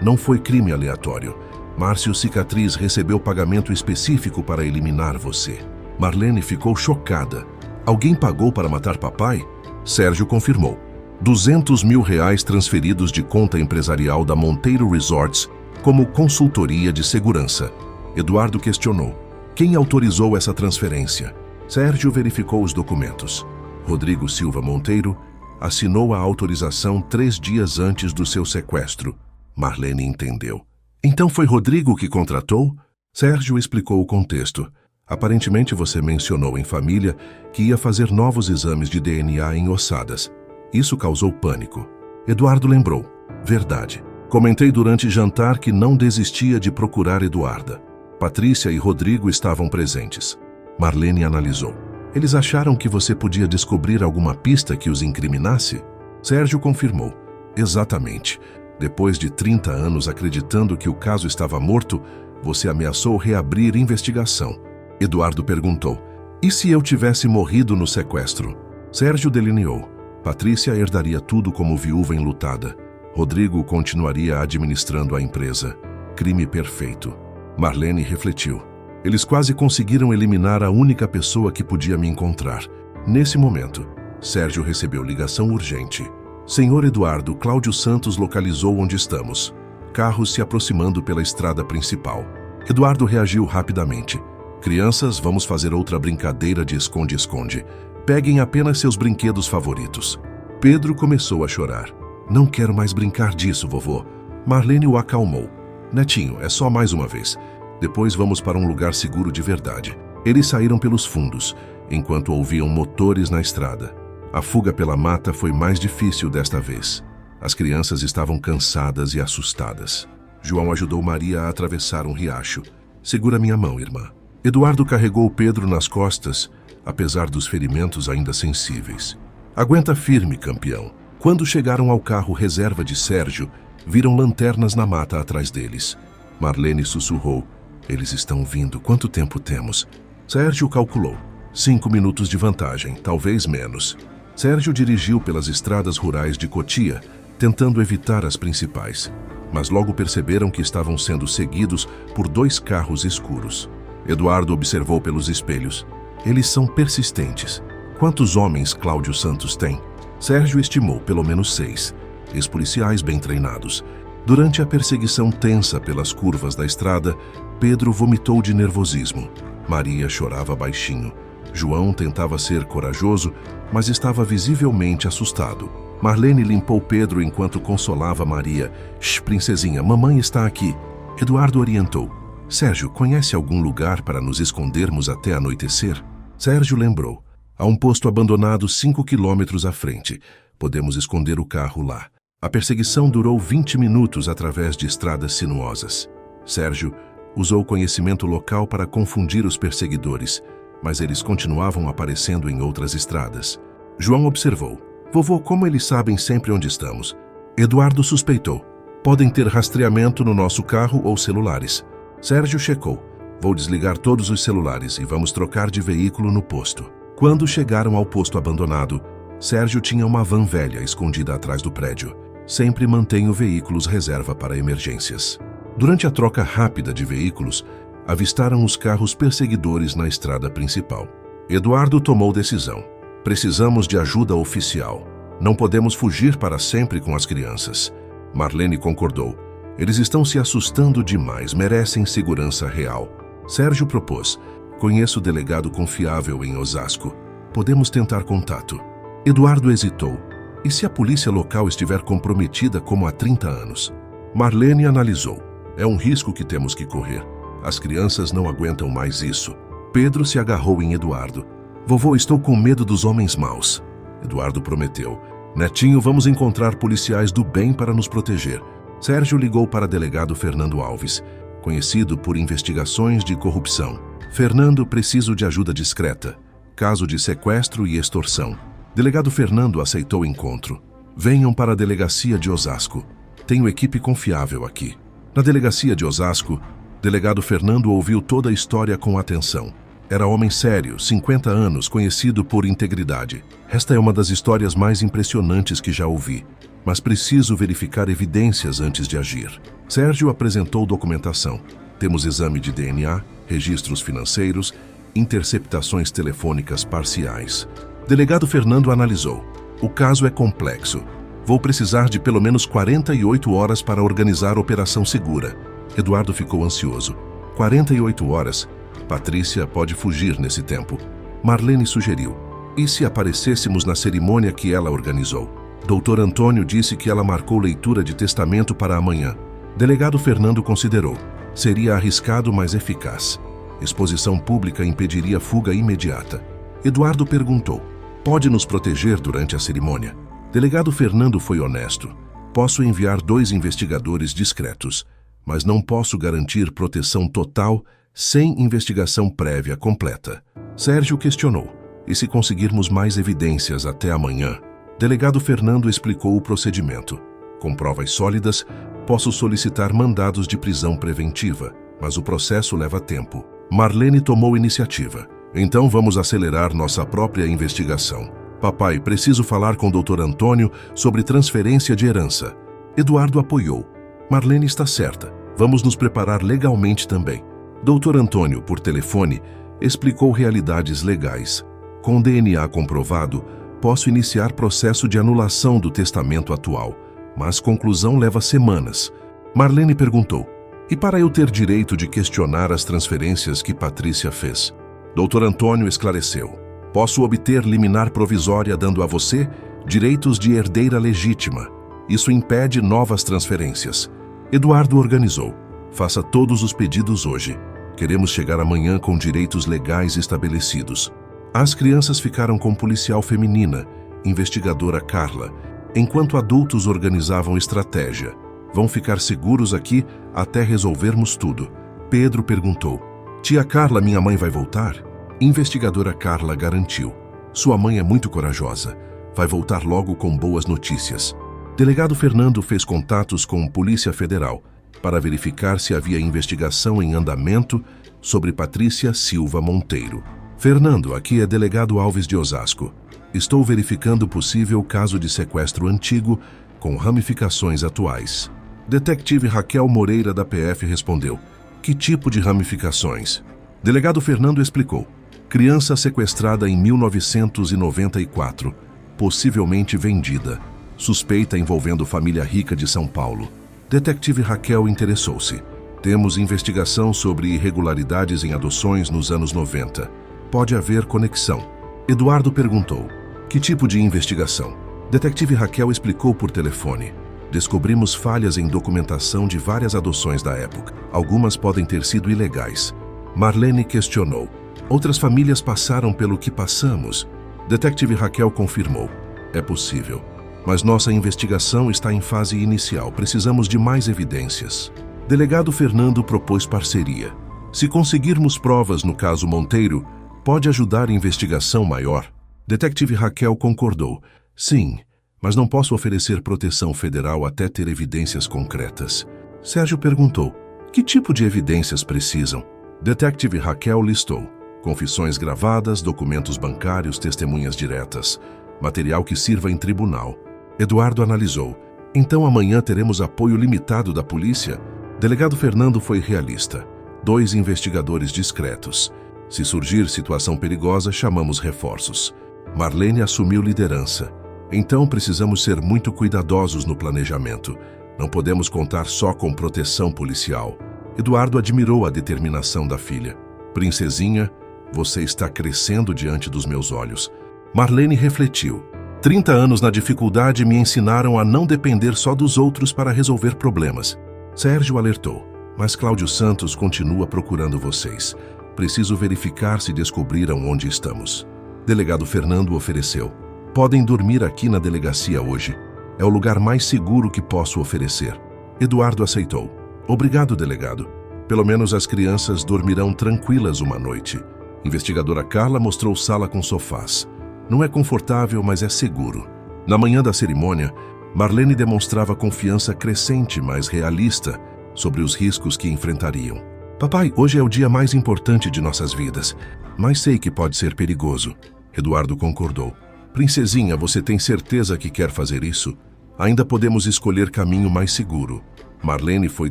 não foi crime aleatório. Márcio Cicatriz recebeu pagamento específico para eliminar você. Marlene ficou chocada. Alguém pagou para matar papai? Sérgio confirmou. 200 mil reais transferidos de conta empresarial da Monteiro Resorts como consultoria de segurança. Eduardo questionou. Quem autorizou essa transferência? Sérgio verificou os documentos. Rodrigo Silva Monteiro assinou a autorização 3 dias antes do seu sequestro. Marlene entendeu. Então foi Rodrigo que contratou? Sérgio explicou o contexto. Aparentemente você mencionou em família que ia fazer novos exames de DNA em ossadas. Isso causou pânico. Eduardo lembrou. Verdade. Comentei durante jantar que não desistia de procurar Eduarda. Patrícia e Rodrigo estavam presentes. Marlene analisou. Eles acharam que você podia descobrir alguma pista que os incriminasse? Sérgio confirmou. Exatamente. Depois de 30 anos acreditando que o caso estava morto, você ameaçou reabrir investigação. Eduardo perguntou. E se eu tivesse morrido no sequestro? Sérgio delineou. Patrícia herdaria tudo como viúva enlutada. Rodrigo continuaria administrando a empresa. Crime perfeito. Marlene refletiu. Eles quase conseguiram eliminar a única pessoa que podia me encontrar. Nesse momento, Sérgio recebeu ligação urgente. Senhor Eduardo, Cláudio Santos localizou onde estamos. Carros se aproximando pela estrada principal. Eduardo reagiu rapidamente. Crianças, vamos fazer outra brincadeira de esconde-esconde. Peguem apenas seus brinquedos favoritos. Pedro começou a chorar. Não quero mais brincar disso, vovô. Marlene o acalmou. Netinho, é só mais uma vez. Depois vamos para um lugar seguro de verdade. Eles saíram pelos fundos, enquanto ouviam motores na estrada. A fuga pela mata foi mais difícil desta vez. As crianças estavam cansadas e assustadas. João ajudou Maria a atravessar um riacho. Segura minha mão, irmã. Eduardo carregou Pedro nas costas, apesar dos ferimentos ainda sensíveis. Aguenta firme, campeão. Quando chegaram ao carro reserva de Sérgio, viram lanternas na mata atrás deles. Marlene sussurrou. Eles estão vindo. Quanto tempo temos? Sérgio calculou. 5 minutos de vantagem, talvez menos. Sérgio dirigiu pelas estradas rurais de Cotia, tentando evitar as principais. Mas logo perceberam que estavam sendo seguidos por 2 carros escuros. Eduardo observou pelos espelhos. Eles são persistentes. Quantos homens Cláudio Santos tem? Sérgio estimou pelo menos 6. Ex-policiais bem treinados. Durante a perseguição tensa pelas curvas da estrada, Pedro vomitou de nervosismo. Maria chorava baixinho. João tentava ser corajoso, mas estava visivelmente assustado. Marlene limpou Pedro enquanto consolava Maria. Shh, princesinha, mamãe está aqui. Eduardo orientou. Sérgio, conhece algum lugar para nos escondermos até anoitecer? Sérgio lembrou. Há um posto abandonado 5 quilômetros à frente. Podemos esconder o carro lá. A perseguição durou 20 minutos através de estradas sinuosas. Sérgio usou o conhecimento local para confundir os perseguidores, mas eles continuavam aparecendo em outras estradas. João observou. Vovô, como eles sabem sempre onde estamos? Eduardo suspeitou. Podem ter rastreamento no nosso carro ou celulares. Sérgio checou. Vou desligar todos os celulares e vamos trocar de veículo no posto. Quando chegaram ao posto abandonado, Sérgio tinha uma van velha escondida atrás do prédio. Sempre mantenho veículos reserva para emergências. Durante a troca rápida de veículos, avistaram os carros perseguidores na estrada principal. Eduardo tomou decisão. Precisamos de ajuda oficial. Não podemos fugir para sempre com as crianças. Marlene concordou. Eles estão se assustando demais, merecem segurança real. Sérgio propôs. Conheço o delegado confiável em Osasco. Podemos tentar contato. Eduardo hesitou. E se a polícia local estiver comprometida como há 30 anos? Marlene analisou. É um risco que temos que correr. As crianças não aguentam mais isso. Pedro se agarrou em Eduardo. Vovô, estou com medo dos homens maus. Eduardo prometeu. Netinho, vamos encontrar policiais do bem para nos proteger. Sérgio ligou para o delegado Fernando Alves, conhecido por investigações de corrupção. Fernando, preciso de ajuda discreta. Caso de sequestro e extorsão. Delegado Fernando aceitou o encontro. Venham para a delegacia de Osasco. Tenho equipe confiável aqui. Na delegacia de Osasco, delegado Fernando ouviu toda a história com atenção. Era homem sério, 50 anos, conhecido por integridade. Esta é uma das histórias mais impressionantes que já ouvi, mas preciso verificar evidências antes de agir. Sérgio apresentou documentação. Temos exame de DNA, registros financeiros, interceptações telefônicas parciais. Delegado Fernando analisou. O caso é complexo. Vou precisar de pelo menos 48 horas para organizar a operação segura. Eduardo ficou ansioso. 48 horas? Patrícia pode fugir nesse tempo. Marlene sugeriu. E se aparecêssemos na cerimônia que ela organizou? Doutor Antônio disse que ela marcou leitura de testamento para amanhã. Delegado Fernando considerou. Seria arriscado, mas eficaz. Exposição pública impediria fuga imediata. Eduardo perguntou. Pode nos proteger durante a cerimônia? Delegado Fernando foi honesto. Posso enviar 2 investigadores discretos, mas não posso garantir proteção total sem investigação prévia completa. Sérgio questionou. E se conseguirmos mais evidências até amanhã? Delegado Fernando explicou o procedimento. Com provas sólidas, posso solicitar mandados de prisão preventiva, mas o processo leva tempo. Marlene tomou iniciativa. Então vamos acelerar nossa própria investigação. Papai, preciso falar com o Dr. Antônio sobre transferência de herança. Eduardo apoiou. Marlene está certa. Vamos nos preparar legalmente também. Dr. Antônio, por telefone, explicou realidades legais. Com DNA comprovado, posso iniciar processo de anulação do testamento atual, mas conclusão leva semanas. Marlene perguntou: e para eu ter direito de questionar as transferências que Patrícia fez? Dr. Antônio esclareceu: posso obter liminar provisória dando a você direitos de herdeira legítima. Isso impede novas transferências. Eduardo organizou: faça todos os pedidos hoje. Queremos chegar amanhã com direitos legais estabelecidos. As crianças ficaram com policial feminina, investigadora Carla, enquanto adultos organizavam estratégia. Vão ficar seguros aqui até resolvermos tudo. Pedro perguntou: tia Carla, minha mãe vai voltar? Investigadora Carla garantiu: sua mãe é muito corajosa. Vai voltar logo com boas notícias. Delegado Fernando fez contatos com a Polícia Federal para verificar se havia investigação em andamento sobre Patrícia Silva Monteiro. Fernando, aqui é Delegado Alves de Osasco. Estou verificando possível caso de sequestro antigo com ramificações atuais. Detetive Raquel Moreira da PF respondeu: que tipo de ramificações? Delegado Fernando explicou: criança sequestrada em 1994, possivelmente vendida. Suspeita envolvendo família rica de São Paulo. Detetive Raquel interessou-se: temos investigação sobre irregularidades em adoções nos anos 90. Pode haver conexão. Eduardo perguntou: que tipo de investigação? Detetive Raquel explicou por telefone: descobrimos falhas em documentação de várias adoções da época. Algumas podem ter sido ilegais. Marlene questionou: outras famílias passaram pelo que passamos? Detetive Raquel confirmou: é possível. Mas nossa investigação está em fase inicial. Precisamos de mais evidências. Delegado Fernando propôs parceria. Se conseguirmos provas no caso Monteiro, pode ajudar a investigação maior. Detetive Raquel concordou: sim, mas não posso oferecer proteção federal até ter evidências concretas. Sérgio perguntou: que tipo de evidências precisam? Detetive Raquel listou: confissões gravadas, documentos bancários, testemunhas diretas, material que sirva em tribunal. Eduardo analisou: então amanhã teremos apoio limitado da polícia? Delegado Fernando foi realista: 2 investigadores discretos. Se surgir situação perigosa, chamamos reforços. Marlene assumiu liderança: então precisamos ser muito cuidadosos no planejamento. Não podemos contar só com proteção policial. Eduardo admirou a determinação da filha: princesinha, você está crescendo diante dos meus olhos. Marlene refletiu: 30 anos na dificuldade me ensinaram a não depender só dos outros para resolver problemas. Sérgio alertou: mas Cláudio Santos continua procurando vocês. Preciso verificar se descobriram onde estamos. Delegado Fernando ofereceu: podem dormir aqui na delegacia hoje. É o lugar mais seguro que posso oferecer. Eduardo aceitou: obrigado, delegado. Pelo menos as crianças dormirão tranquilas uma noite. Investigadora Carla mostrou sala com sofás. Não é confortável, mas é seguro. Na manhã da cerimônia, Marlene demonstrava confiança crescente, mas realista, sobre os riscos que enfrentariam. Papai, hoje é o dia mais importante de nossas vidas, mas sei que pode ser perigoso. Eduardo concordou: princesinha, você tem certeza que quer fazer isso? Ainda podemos escolher caminho mais seguro. Marlene foi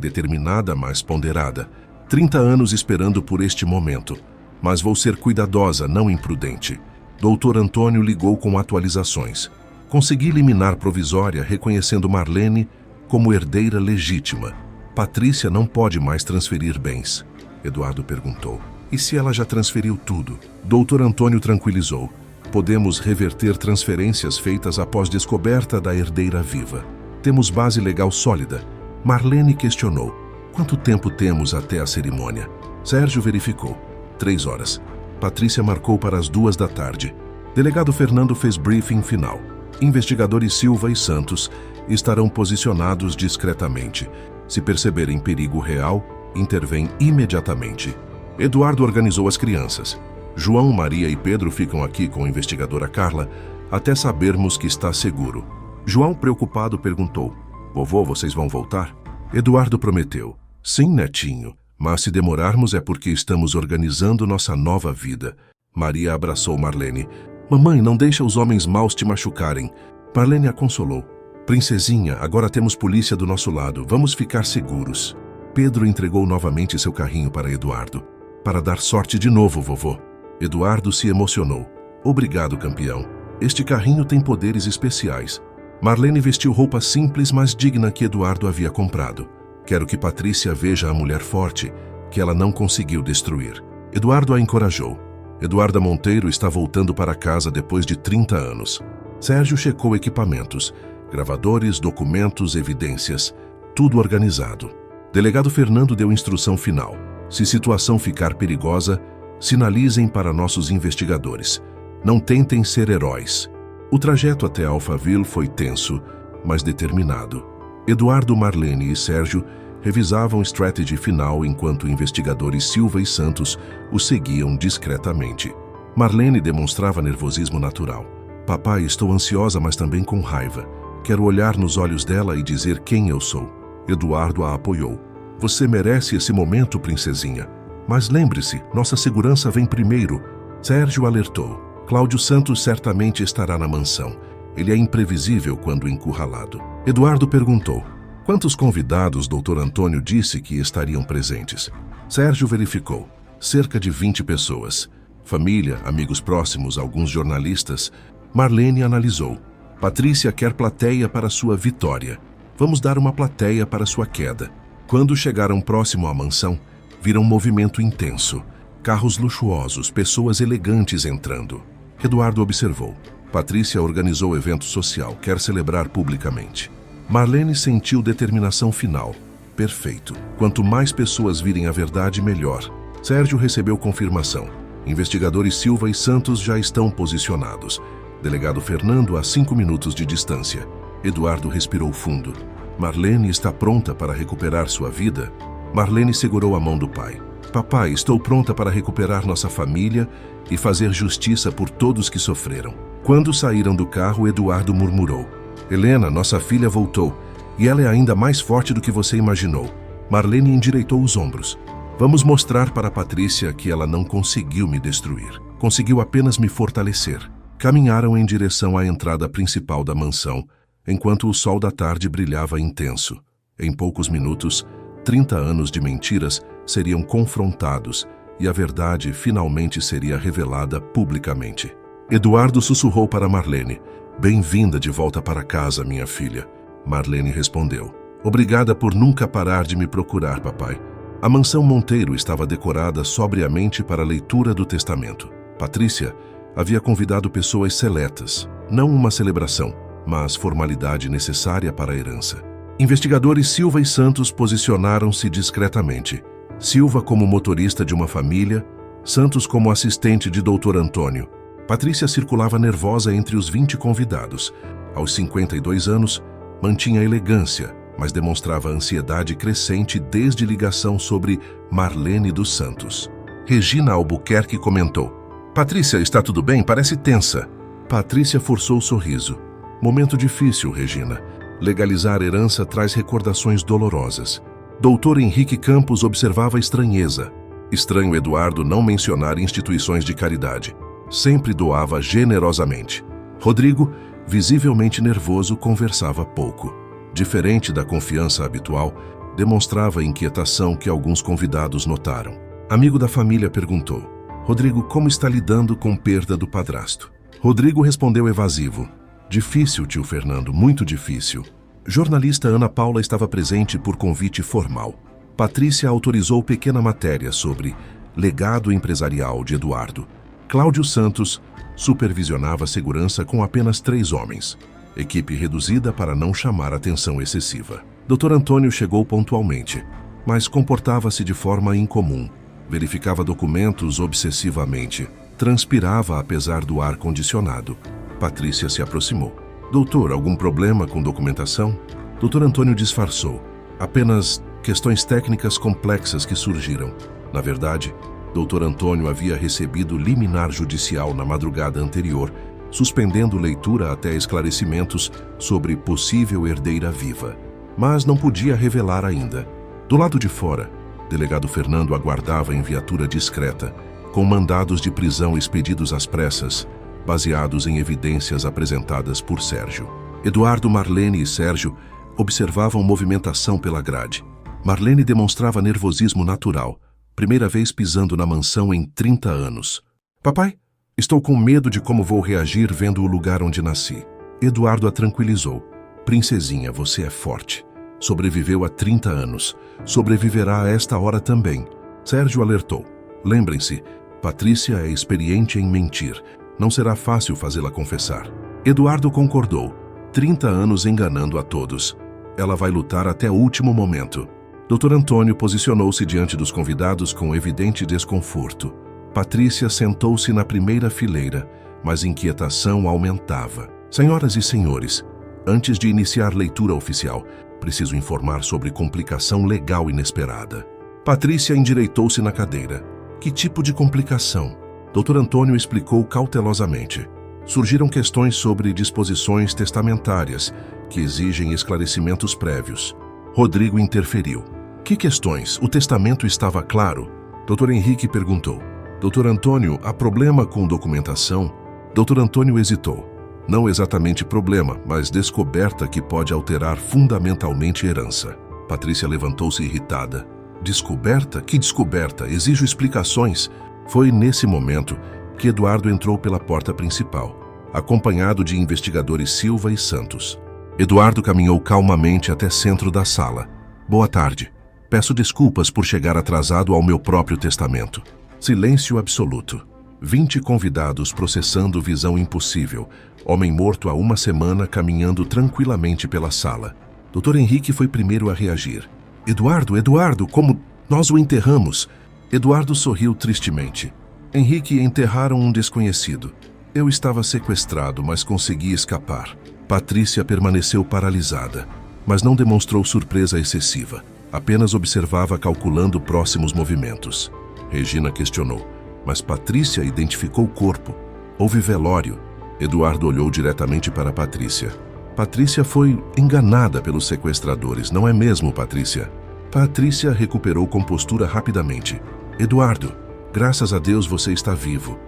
determinada, mas ponderada. 30 anos esperando por este momento. Mas vou ser cuidadosa, não imprudente. Dr. Antônio ligou com atualizações. Consegui liminar provisória reconhecendo Marlene como herdeira legítima. Patrícia não pode mais transferir bens. Eduardo perguntou: e se ela já transferiu tudo? Dr. Antônio tranquilizou: podemos reverter transferências feitas após descoberta da herdeira viva. Temos base legal sólida. Marlene questionou: quanto tempo temos até a cerimônia? Sérgio verificou: 3 horas. Patrícia marcou para as 2 da tarde. Delegado Fernando fez briefing final. Investigadores Silva e Santos estarão posicionados discretamente. Se perceberem perigo real, intervém imediatamente. Eduardo organizou as crianças. João, Maria e Pedro ficam aqui com a investigadora Carla até sabermos que está seguro. João, preocupado, perguntou: vovô, vocês vão voltar? Eduardo prometeu: sim, netinho. Mas se demorarmos é porque estamos organizando nossa nova vida. Maria abraçou Marlene: mamãe, não deixa os homens maus te machucarem. Marlene a consolou: princesinha, agora temos polícia do nosso lado, vamos ficar seguros. Pedro entregou novamente seu carrinho para Eduardo. Para dar sorte de novo, vovô. Eduardo se emocionou. Obrigado, campeão. Este carrinho tem poderes especiais. Marlene vestiu roupa simples, mas digna que Eduardo havia comprado. Quero que Patrícia veja a mulher forte, que ela não conseguiu destruir. Eduardo a encorajou. Eduarda Monteiro está voltando para casa depois de 30 anos. Sérgio checou equipamentos, gravadores, documentos, evidências, tudo organizado. Delegado Fernando deu instrução final. Se situação ficar perigosa, sinalizem para nossos investigadores. Não tentem ser heróis. O trajeto até Alphaville foi tenso, mas determinado. Eduardo, Marlene e Sérgio revisavam strategy final enquanto investigadores Silva e Santos os seguiam discretamente. Marlene demonstrava nervosismo natural. Papai, estou ansiosa, mas também com raiva. Quero olhar nos olhos dela e dizer quem eu sou. Eduardo a apoiou. Você merece esse momento, princesinha. Mas lembre-se, nossa segurança vem primeiro. Sérgio alertou. Cláudio Santos certamente estará na mansão. Ele é imprevisível quando encurralado. Eduardo perguntou. Quantos convidados Dr. Antônio disse que estariam presentes? Sérgio verificou. Cerca de 20 pessoas. Família, amigos próximos, alguns jornalistas. Marlene analisou. Patrícia quer plateia para sua vitória. Vamos dar uma plateia para sua queda. Quando chegaram próximo à mansão, viram um movimento intenso. Carros luxuosos, pessoas elegantes entrando. Eduardo observou. Patrícia organizou evento social, quer celebrar publicamente. Marlene sentiu determinação final. Perfeito. Quanto mais pessoas virem a verdade, melhor. Sérgio recebeu confirmação. Investigadores Silva e Santos já estão posicionados. Delegado Fernando a 5 minutos de distância. Eduardo respirou fundo. Marlene está pronta para recuperar sua vida? Marlene segurou a mão do pai. Papai, estou pronta para recuperar nossa família e fazer justiça por todos que sofreram. Quando saíram do carro, Eduardo murmurou. Helena, nossa filha voltou, e ela é ainda mais forte do que você imaginou. Marlene endireitou os ombros. Vamos mostrar para Patrícia que ela não conseguiu me destruir. Conseguiu apenas me fortalecer. Caminharam em direção à entrada principal da mansão, enquanto o sol da tarde brilhava intenso. Em poucos minutos, 30 anos de mentiras seriam confrontados e a verdade finalmente seria revelada publicamente. Eduardo sussurrou para Marlene. Bem-vinda de volta para casa, minha filha. Marlene respondeu. Obrigada por nunca parar de me procurar, papai. A mansão Monteiro estava decorada sobriamente para a leitura do testamento. Patrícia havia convidado pessoas seletas, não uma celebração, mas formalidade necessária para a herança. Investigadores Silva e Santos posicionaram-se discretamente. Silva como motorista de uma família, Santos como assistente de Dr. Antônio. Patrícia circulava nervosa entre os 20 convidados. Aos 52 anos, mantinha elegância, mas demonstrava ansiedade crescente desde ligação sobre Marlene dos Santos. Regina Albuquerque comentou. Patrícia, está tudo bem? Parece tensa. Patrícia forçou o sorriso. Momento difícil, Regina. Legalizar a herança traz recordações dolorosas. Doutor Henrique Campos observava estranheza. Estranho Eduardo não mencionar instituições de caridade. Sempre doava generosamente. Rodrigo, visivelmente nervoso, conversava pouco. Diferente da confiança habitual, demonstrava inquietação que alguns convidados notaram. Amigo da família perguntou. Rodrigo, como está lidando com perda do padrasto? Rodrigo respondeu evasivo. Difícil, tio Fernando, muito difícil. Jornalista Ana Paula estava presente por convite formal. Patrícia autorizou pequena matéria sobre legado empresarial de Eduardo. Cláudio Santos supervisionava a segurança com apenas 3 homens. Equipe reduzida para não chamar atenção excessiva. Dr. Antônio chegou pontualmente, mas comportava-se de forma incomum. Verificava documentos obsessivamente. Transpirava apesar do ar condicionado. Patrícia se aproximou. Doutor, algum problema com documentação? Dr. Antônio disfarçou. Apenas questões técnicas complexas que surgiram. Na verdade, Dr. Antônio havia recebido liminar judicial na madrugada anterior, suspendendo leitura até esclarecimentos sobre possível herdeira viva. Mas não podia revelar ainda. Do lado de fora, delegado Fernando aguardava em viatura discreta, com mandados de prisão expedidos às pressas, baseados em evidências apresentadas por Sérgio. Eduardo, Marlene e Sérgio observavam movimentação pela grade. Marlene demonstrava nervosismo natural, primeira vez pisando na mansão em 30 anos. Papai, estou com medo de como vou reagir vendo o lugar onde nasci. Eduardo a tranquilizou. Princesinha, você é forte. Sobreviveu a 30 anos. Sobreviverá a esta hora também. Sérgio alertou. Lembrem-se, Patrícia é experiente em mentir. Não será fácil fazê-la confessar. Eduardo concordou. 30 anos enganando a todos. Ela vai lutar até o último momento. Dr. Antônio posicionou-se diante dos convidados com evidente desconforto. Patrícia sentou-se na primeira fileira, mas inquietação aumentava. Senhoras e senhores, antes de iniciar leitura oficial, preciso informar sobre complicação legal inesperada. Patrícia endireitou-se na cadeira. Que tipo de complicação? Dr. Antônio explicou cautelosamente. Surgiram questões sobre disposições testamentárias, que exigem esclarecimentos prévios. Rodrigo interferiu. Que questões? O testamento estava claro? Dr. Henrique perguntou. Dr. Antônio, há problema com documentação? Dr. Antônio hesitou. Não exatamente problema, mas descoberta que pode alterar fundamentalmente a herança. Patrícia levantou-se irritada. Descoberta? Que descoberta? Exijo explicações. Foi nesse momento que Eduardo entrou pela porta principal, acompanhado de investigadores Silva e Santos. Eduardo caminhou calmamente até centro da sala. Boa tarde. Peço desculpas por chegar atrasado ao meu próprio testamento. Silêncio absoluto. 20 convidados processando visão impossível. Homem morto há uma semana caminhando tranquilamente pela sala. Dr. Henrique foi primeiro a reagir. Eduardo, como nós o enterramos? Eduardo sorriu tristemente. Henrique, enterraram um desconhecido. Eu estava sequestrado, mas consegui escapar. Patrícia permaneceu paralisada, mas não demonstrou surpresa excessiva. Apenas observava calculando próximos movimentos. Regina questionou. Mas Patrícia identificou o corpo. Houve velório. Eduardo olhou diretamente para Patrícia. Patrícia foi enganada pelos sequestradores, não é mesmo, Patrícia? Patrícia recuperou compostura rapidamente. Eduardo, graças a Deus você está vivo.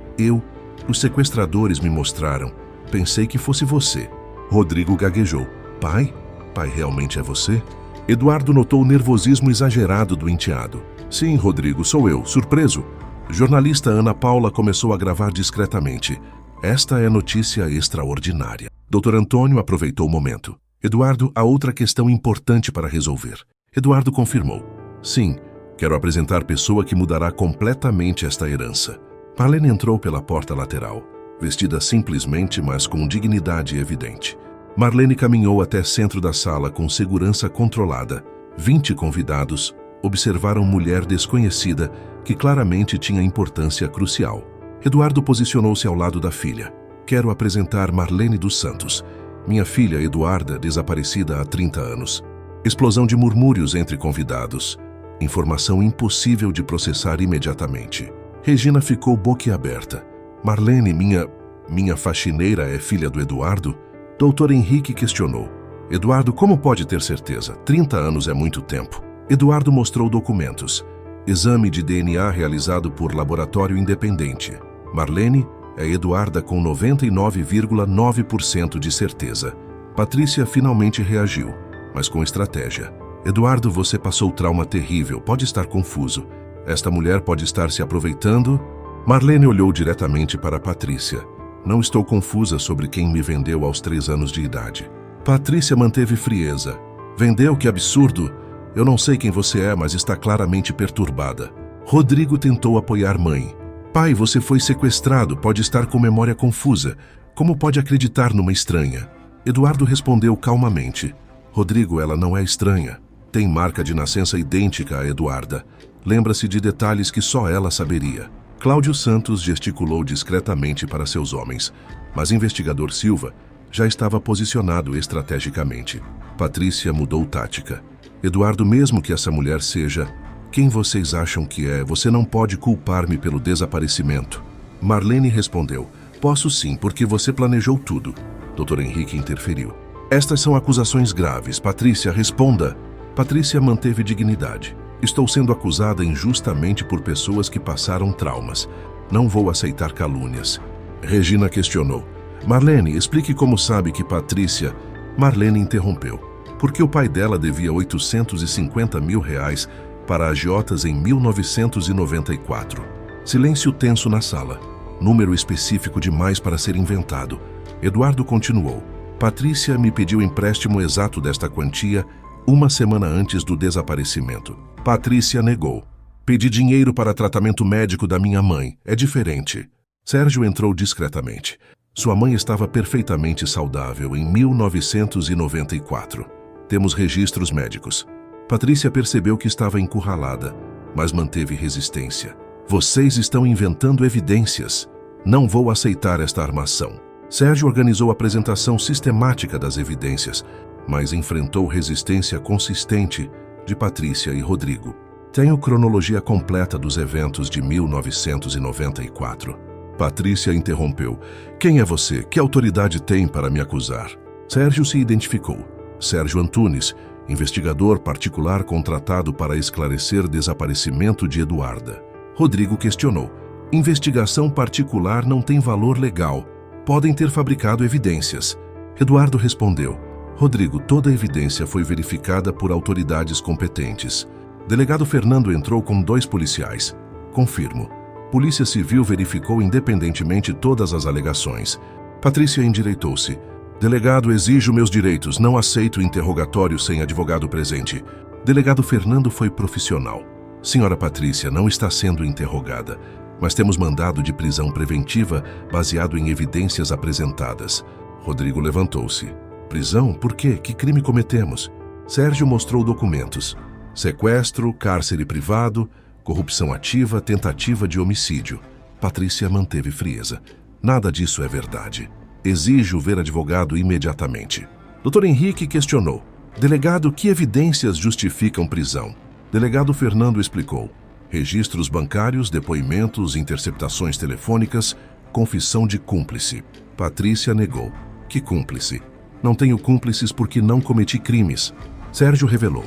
Os sequestradores me mostraram. Pensei que fosse você. Rodrigo gaguejou. Pai? Pai realmente é você? Eduardo notou o nervosismo exagerado do enteado. Sim, Rodrigo, sou eu, surpreso. Jornalista Ana Paula começou a gravar discretamente. Esta é notícia extraordinária. Dr. Antônio aproveitou o momento. Eduardo, há outra questão importante para resolver. Eduardo confirmou. Sim, quero apresentar pessoa que mudará completamente esta herança. Marlene entrou pela porta lateral, vestida simplesmente, mas com dignidade evidente. Marlene caminhou até centro da sala com segurança controlada. 20 convidados observaram mulher desconhecida que claramente tinha importância crucial. Eduardo posicionou-se ao lado da filha. Quero apresentar Marlene dos Santos, minha filha Eduarda, desaparecida há 30 anos. Explosão de murmúrios entre convidados. Informação impossível de processar imediatamente. Regina ficou boquiaberta. Marlene, minha faxineira, é filha do Eduardo? Dr. Henrique questionou. Eduardo, como pode ter certeza? 30 anos é muito tempo. Eduardo mostrou documentos. Exame de DNA realizado por laboratório independente. Marlene é Eduarda com 99,9% de certeza. Patrícia finalmente reagiu, mas com estratégia. Eduardo, você passou trauma terrível, pode estar confuso. Esta mulher pode estar se aproveitando? Marlene olhou diretamente para Patrícia. Não estou confusa sobre quem me vendeu aos 3 anos de idade. Patrícia manteve frieza. Vendeu? Que absurdo! Eu não sei quem você é, mas está claramente perturbada. Rodrigo tentou apoiar mãe. Pai, você foi sequestrado, pode estar com memória confusa. Como pode acreditar numa estranha? Eduardo respondeu calmamente. Rodrigo, ela não é estranha. Tem marca de nascença idêntica a Eduarda. Lembra-se de detalhes que só ela saberia. Cláudio Santos gesticulou discretamente para seus homens, mas investigador Silva já estava posicionado estrategicamente. Patrícia mudou tática. Eduardo, mesmo que essa mulher seja quem vocês acham que é, você não pode culpar-me pelo desaparecimento. Marlene respondeu. Posso sim, porque você planejou tudo. Dr. Henrique interferiu. Estas são acusações graves. Patrícia, responda. Patrícia manteve dignidade. Estou sendo acusada injustamente por pessoas que passaram traumas. Não vou aceitar calúnias. Regina questionou. Marlene, explique como sabe que Patrícia... Marlene interrompeu. Porque o pai dela devia 850 mil reais para agiotas em 1994. Silêncio tenso na sala. Número específico demais para ser inventado. Eduardo continuou. Patrícia me pediu empréstimo exato desta quantia uma semana antes do desaparecimento. Patrícia negou. Pedi dinheiro para tratamento médico da minha mãe. É diferente. Sérgio entrou discretamente. Sua mãe estava perfeitamente saudável em 1994. Temos registros médicos. Patrícia percebeu que estava encurralada, mas manteve resistência. Vocês estão inventando evidências. Não vou aceitar esta armação. Sérgio organizou a apresentação sistemática das evidências, mas enfrentou resistência consistente de Patrícia e Rodrigo. Tenho cronologia completa dos eventos de 1994. Patrícia interrompeu. Quem é você? Que autoridade tem para me acusar? Sérgio se identificou. Sérgio Antunes, investigador particular contratado para esclarecer desaparecimento de Eduarda. Rodrigo questionou. Investigação particular não tem valor legal. Podem ter fabricado evidências. Eduardo respondeu. Rodrigo, toda a evidência foi verificada por autoridades competentes. Delegado Fernando entrou com 2 policiais. Confirmo. Polícia Civil verificou independentemente todas as alegações. Patrícia endireitou-se. Delegado, exijo meus direitos. Não aceito interrogatório sem advogado presente. Delegado Fernando foi profissional. Senhora Patrícia não está sendo interrogada, mas temos mandado de prisão preventiva baseado em evidências apresentadas. Rodrigo levantou-se. Prisão? Por quê? Que crime cometemos? Sérgio mostrou documentos. Sequestro, cárcere privado, corrupção ativa, tentativa de homicídio. Patrícia manteve frieza. Nada disso é verdade. Exijo ver advogado imediatamente. Dr. Henrique questionou. Delegado, que evidências justificam prisão? Delegado Fernando explicou. Registros bancários, depoimentos, interceptações telefônicas, confissão de cúmplice. Patrícia negou. Que cúmplice? Não tenho cúmplices porque não cometi crimes. Sérgio revelou.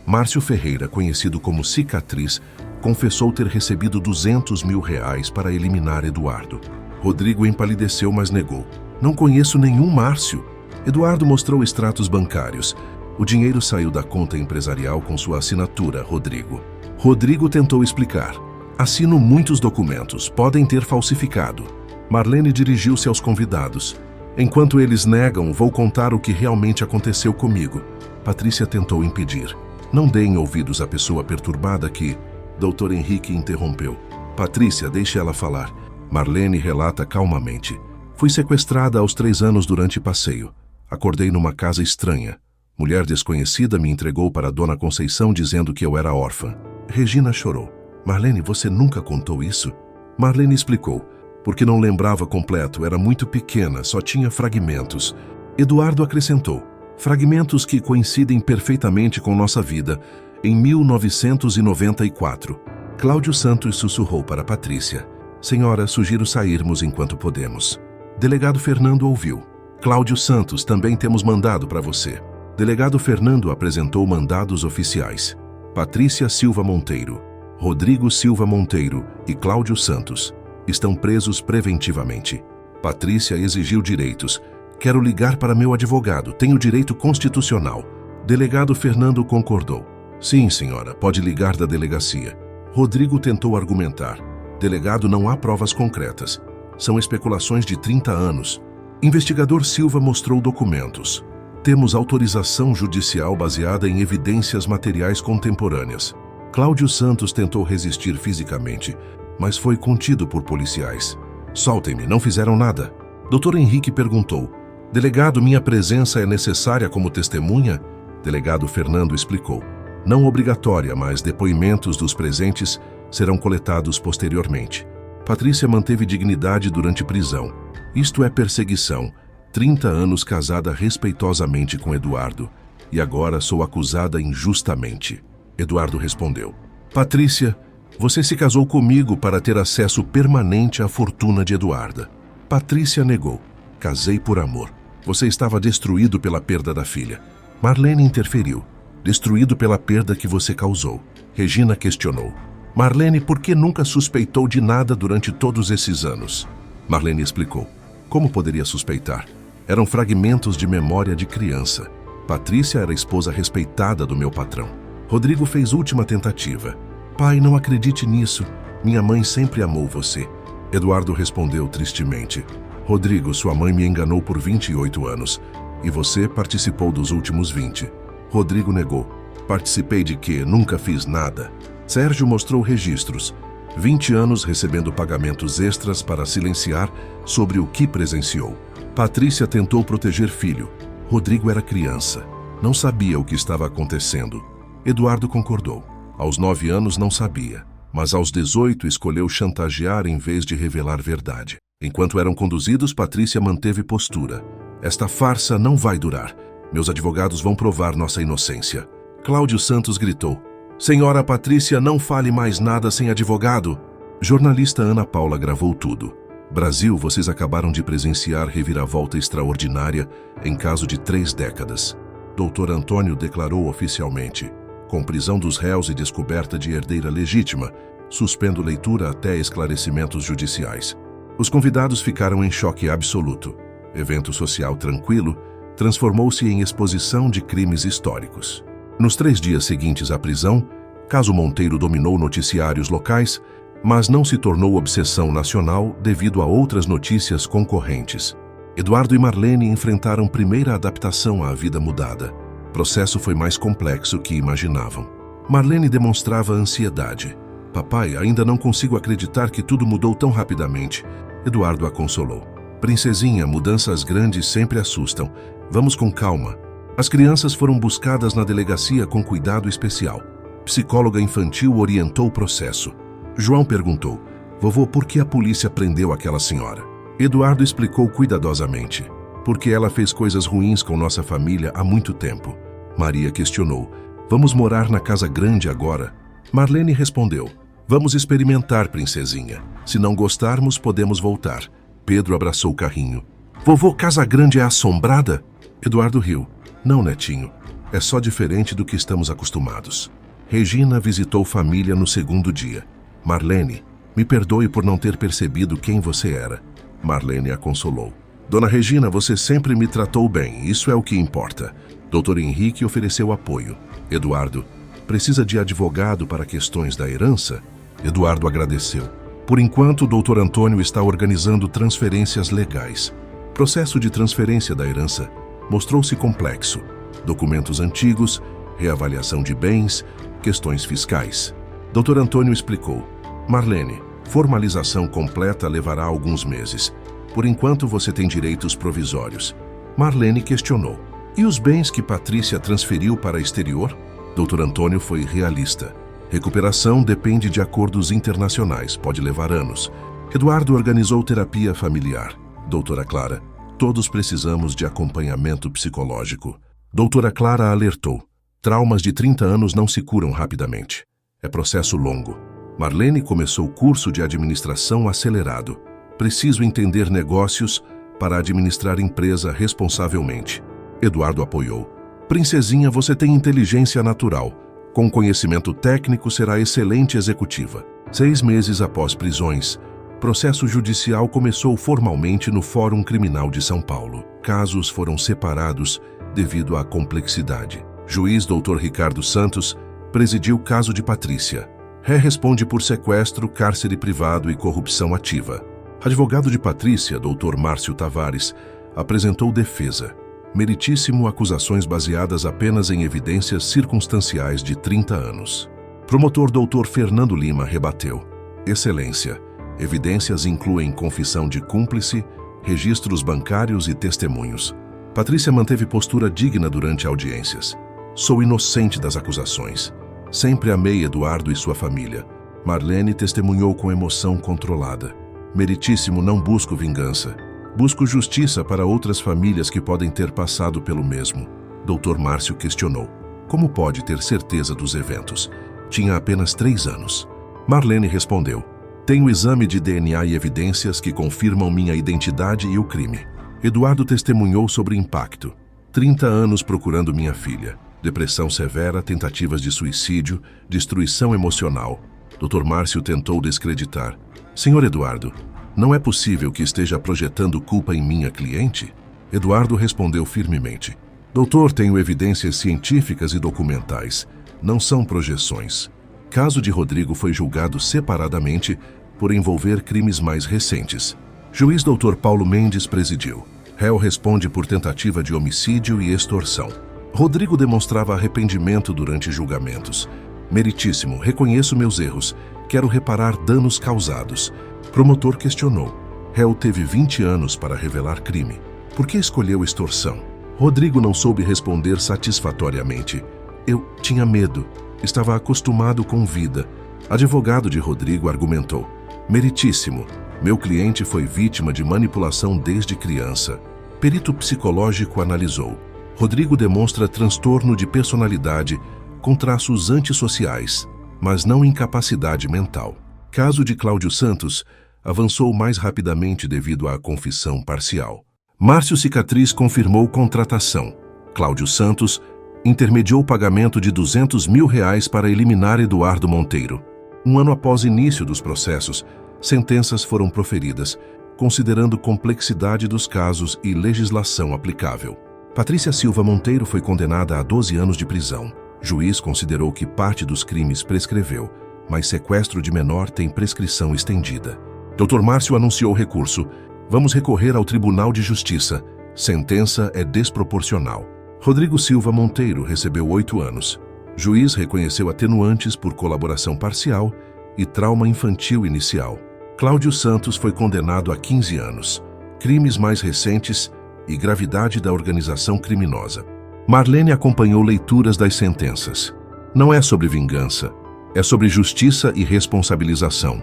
Márcio Ferreira, conhecido como Cicatriz, confessou ter recebido 200 mil reais para eliminar Eduardo. Rodrigo empalideceu, mas negou. Não conheço nenhum Márcio. Eduardo mostrou extratos bancários. O dinheiro saiu da conta empresarial com sua assinatura, Rodrigo. Rodrigo tentou explicar. Assino muitos documentos, podem ter falsificado. Marlene dirigiu-se aos convidados. Enquanto eles negam, vou contar o que realmente aconteceu comigo. Patrícia tentou impedir. Não deem ouvidos à pessoa perturbada que... Dr. Henrique interrompeu. Patrícia, deixe ela falar. Marlene relata calmamente. Fui sequestrada aos 3 anos durante passeio. Acordei numa casa estranha. Mulher desconhecida me entregou para Dona Conceição dizendo que eu era órfã. Regina chorou. Marlene, você nunca contou isso? Marlene explicou. Porque não lembrava completo, era muito pequena, só tinha fragmentos. Eduardo acrescentou. Fragmentos que coincidem perfeitamente com nossa vida. Em 1994, Cláudio Santos sussurrou para Patrícia. Senhora, sugiro sairmos enquanto podemos. Delegado Fernando ouviu. Cláudio Santos, também temos mandado para você. Delegado Fernando apresentou mandados oficiais. Patrícia Silva Monteiro, Rodrigo Silva Monteiro e Cláudio Santos estão presos preventivamente. Patrícia exigiu direitos. Quero ligar para meu advogado, tenho direito constitucional. Delegado Fernando concordou. Sim, senhora, pode ligar da delegacia. Rodrigo tentou argumentar. Delegado, não há provas concretas. São especulações de 30 anos. Investigador Silva mostrou documentos. Temos autorização judicial baseada em evidências materiais contemporâneas. Cláudio Santos tentou resistir fisicamente, mas foi contido por policiais. Soltem-me, não fizeram nada. Dr. Henrique perguntou. Delegado, minha presença é necessária como testemunha? Delegado Fernando explicou. Não obrigatória, mas depoimentos dos presentes serão coletados posteriormente. Patrícia manteve dignidade durante prisão. Isto é perseguição. 30 anos casada respeitosamente com Eduardo. E agora sou acusada injustamente. Eduardo respondeu. Patrícia, você se casou comigo para ter acesso permanente à fortuna de Eduarda. Patrícia negou. Casei por amor. Você estava destruído pela perda da filha. Marlene interferiu. Destruído pela perda que você causou. Regina questionou. Marlene, por que nunca suspeitou de nada durante todos esses anos? Marlene explicou. Como poderia suspeitar? Eram fragmentos de memória de criança. Patrícia era a esposa respeitada do meu patrão. Rodrigo fez última tentativa. Pai, não acredite nisso. Minha mãe sempre amou você. Eduardo respondeu tristemente. Rodrigo, sua mãe me enganou por 28 anos. E você participou dos últimos 20. Rodrigo negou. Participei de quê? Nunca fiz nada. Sérgio mostrou registros. 20 anos recebendo pagamentos extras para silenciar sobre o que presenciou. Patrícia tentou proteger filho. Rodrigo era criança. Não sabia o que estava acontecendo. Eduardo concordou. Aos 9 anos não sabia, mas aos 18 escolheu chantagear em vez de revelar verdade. Enquanto eram conduzidos, Patrícia manteve postura. Esta farsa não vai durar. Meus advogados vão provar nossa inocência. Cláudio Santos gritou. Senhora Patrícia, não fale mais nada sem advogado. Jornalista Ana Paula gravou tudo. Brasil, vocês acabaram de presenciar reviravolta extraordinária em caso de 3 décadas. Dr. Antônio declarou oficialmente. Com prisão dos réus e descoberta de herdeira legítima, suspendo leitura até esclarecimentos judiciais. Os convidados ficaram em choque absoluto. Evento social tranquilo transformou-se em exposição de crimes históricos. Nos 3 dias seguintes à prisão, caso Monteiro dominou noticiários locais, mas não se tornou obsessão nacional devido a outras notícias concorrentes. Eduardo e Marlene enfrentaram primeira adaptação à vida mudada. O processo foi mais complexo que imaginavam. Marlene demonstrava ansiedade. Papai, ainda não consigo acreditar que tudo mudou tão rapidamente. Eduardo a consolou. Princesinha, mudanças grandes sempre assustam. Vamos com calma. As crianças foram buscadas na delegacia com cuidado especial. Psicóloga infantil orientou o processo. João perguntou, vovô, por que a polícia prendeu aquela senhora? Eduardo explicou cuidadosamente, porque ela fez coisas ruins com nossa família há muito tempo. Maria questionou, vamos morar na casa grande agora? Marlene respondeu, vamos experimentar, princesinha. Se não gostarmos, podemos voltar. Pedro abraçou o carrinho. Vovô, casa grande é assombrada? Eduardo riu. Não, netinho, é só diferente do que estamos acostumados. Regina visitou família no 2º dia. Marlene, me perdoe por não ter percebido quem você era. Marlene a consolou. Dona Regina, você sempre me tratou bem, isso é o que importa. Dr. Henrique ofereceu apoio. Eduardo, precisa de advogado para questões da herança? Eduardo agradeceu. Por enquanto, o Dr. Antônio está organizando transferências legais. Processo de transferência da herança mostrou-se complexo. Documentos antigos, reavaliação de bens, questões fiscais. Dr. Antônio explicou. Marlene, formalização completa levará alguns meses. Por enquanto, você tem direitos provisórios. Marlene questionou. E os bens que Patrícia transferiu para exterior? Dr. Antônio foi realista. Recuperação depende de acordos internacionais, pode levar anos. Eduardo organizou terapia familiar. Doutora Clara, todos precisamos de acompanhamento psicológico. Doutora Clara alertou. Traumas de 30 anos não se curam rapidamente. É processo longo. Marlene começou o curso de administração acelerado. Preciso entender negócios para administrar empresa responsavelmente. Eduardo apoiou. Princesinha, você tem inteligência natural. Com conhecimento técnico, será excelente executiva. 6 meses após prisões, processo judicial começou formalmente no Fórum Criminal de São Paulo. Casos foram separados devido à complexidade. Juiz Dr. Ricardo Santos presidiu o caso de Patrícia. Ré responde por sequestro, cárcere privado e corrupção ativa. Advogado de Patrícia, Dr. Márcio Tavares, apresentou defesa. Meritíssimo, acusações baseadas apenas em evidências circunstanciais de 30 anos. Promotor Dr. Fernando Lima rebateu. Excelência, evidências incluem confissão de cúmplice, registros bancários e testemunhos. Patrícia manteve postura digna durante audiências. Sou inocente das acusações. Sempre amei Eduardo e sua família. Marlene testemunhou com emoção controlada. Meritíssimo, não busco vingança. Busco justiça para outras famílias que podem ter passado pelo mesmo. Dr. Márcio questionou. Como pode ter certeza dos eventos? Tinha apenas 3 anos. Marlene respondeu. Tenho exame de DNA e evidências que confirmam minha identidade e o crime. Eduardo testemunhou sobre impacto. 30 anos procurando minha filha. Depressão severa, tentativas de suicídio, destruição emocional. Dr. Márcio tentou descreditar. Senhor Eduardo, não é possível que esteja projetando culpa em minha cliente? Eduardo respondeu firmemente. Doutor, tenho evidências científicas e documentais. Não são projeções. Caso de Rodrigo foi julgado separadamente por envolver crimes mais recentes. Juiz Dr. Paulo Mendes presidiu. Réu responde por tentativa de homicídio e extorsão. Rodrigo demonstrava arrependimento durante julgamentos. Meritíssimo, reconheço meus erros. Quero reparar danos causados. Promotor questionou. Réu teve 20 anos para revelar crime. Por que escolheu extorsão? Rodrigo não soube responder satisfatoriamente. Eu tinha medo. Estava acostumado com vida. Advogado de Rodrigo argumentou. Meritíssimo. Meu cliente foi vítima de manipulação desde criança. Perito psicológico analisou. Rodrigo demonstra transtorno de personalidade com traços antissociais, mas não incapacidade mental. Caso de Cláudio Santos avançou mais rapidamente devido à confissão parcial. Márcio Cicatriz confirmou contratação. Cláudio Santos intermediou o pagamento de R$200 mil para eliminar Eduardo Monteiro. Um ano após o início dos processos, sentenças foram proferidas, considerando complexidade dos casos e legislação aplicável. Patrícia Silva Monteiro foi condenada a 12 anos de prisão. Juiz considerou que parte dos crimes prescreveu, mas sequestro de menor tem prescrição estendida. Dr. Márcio anunciou recurso. Vamos recorrer ao Tribunal de Justiça. Sentença é desproporcional. Rodrigo Silva Monteiro recebeu 8 anos. Juiz reconheceu atenuantes por colaboração parcial e trauma infantil inicial. Cláudio Santos foi condenado a 15 anos. Crimes mais recentes e gravidade da organização criminosa. Marlene acompanhou leituras das sentenças. Não é sobre vingança, é sobre justiça e responsabilização.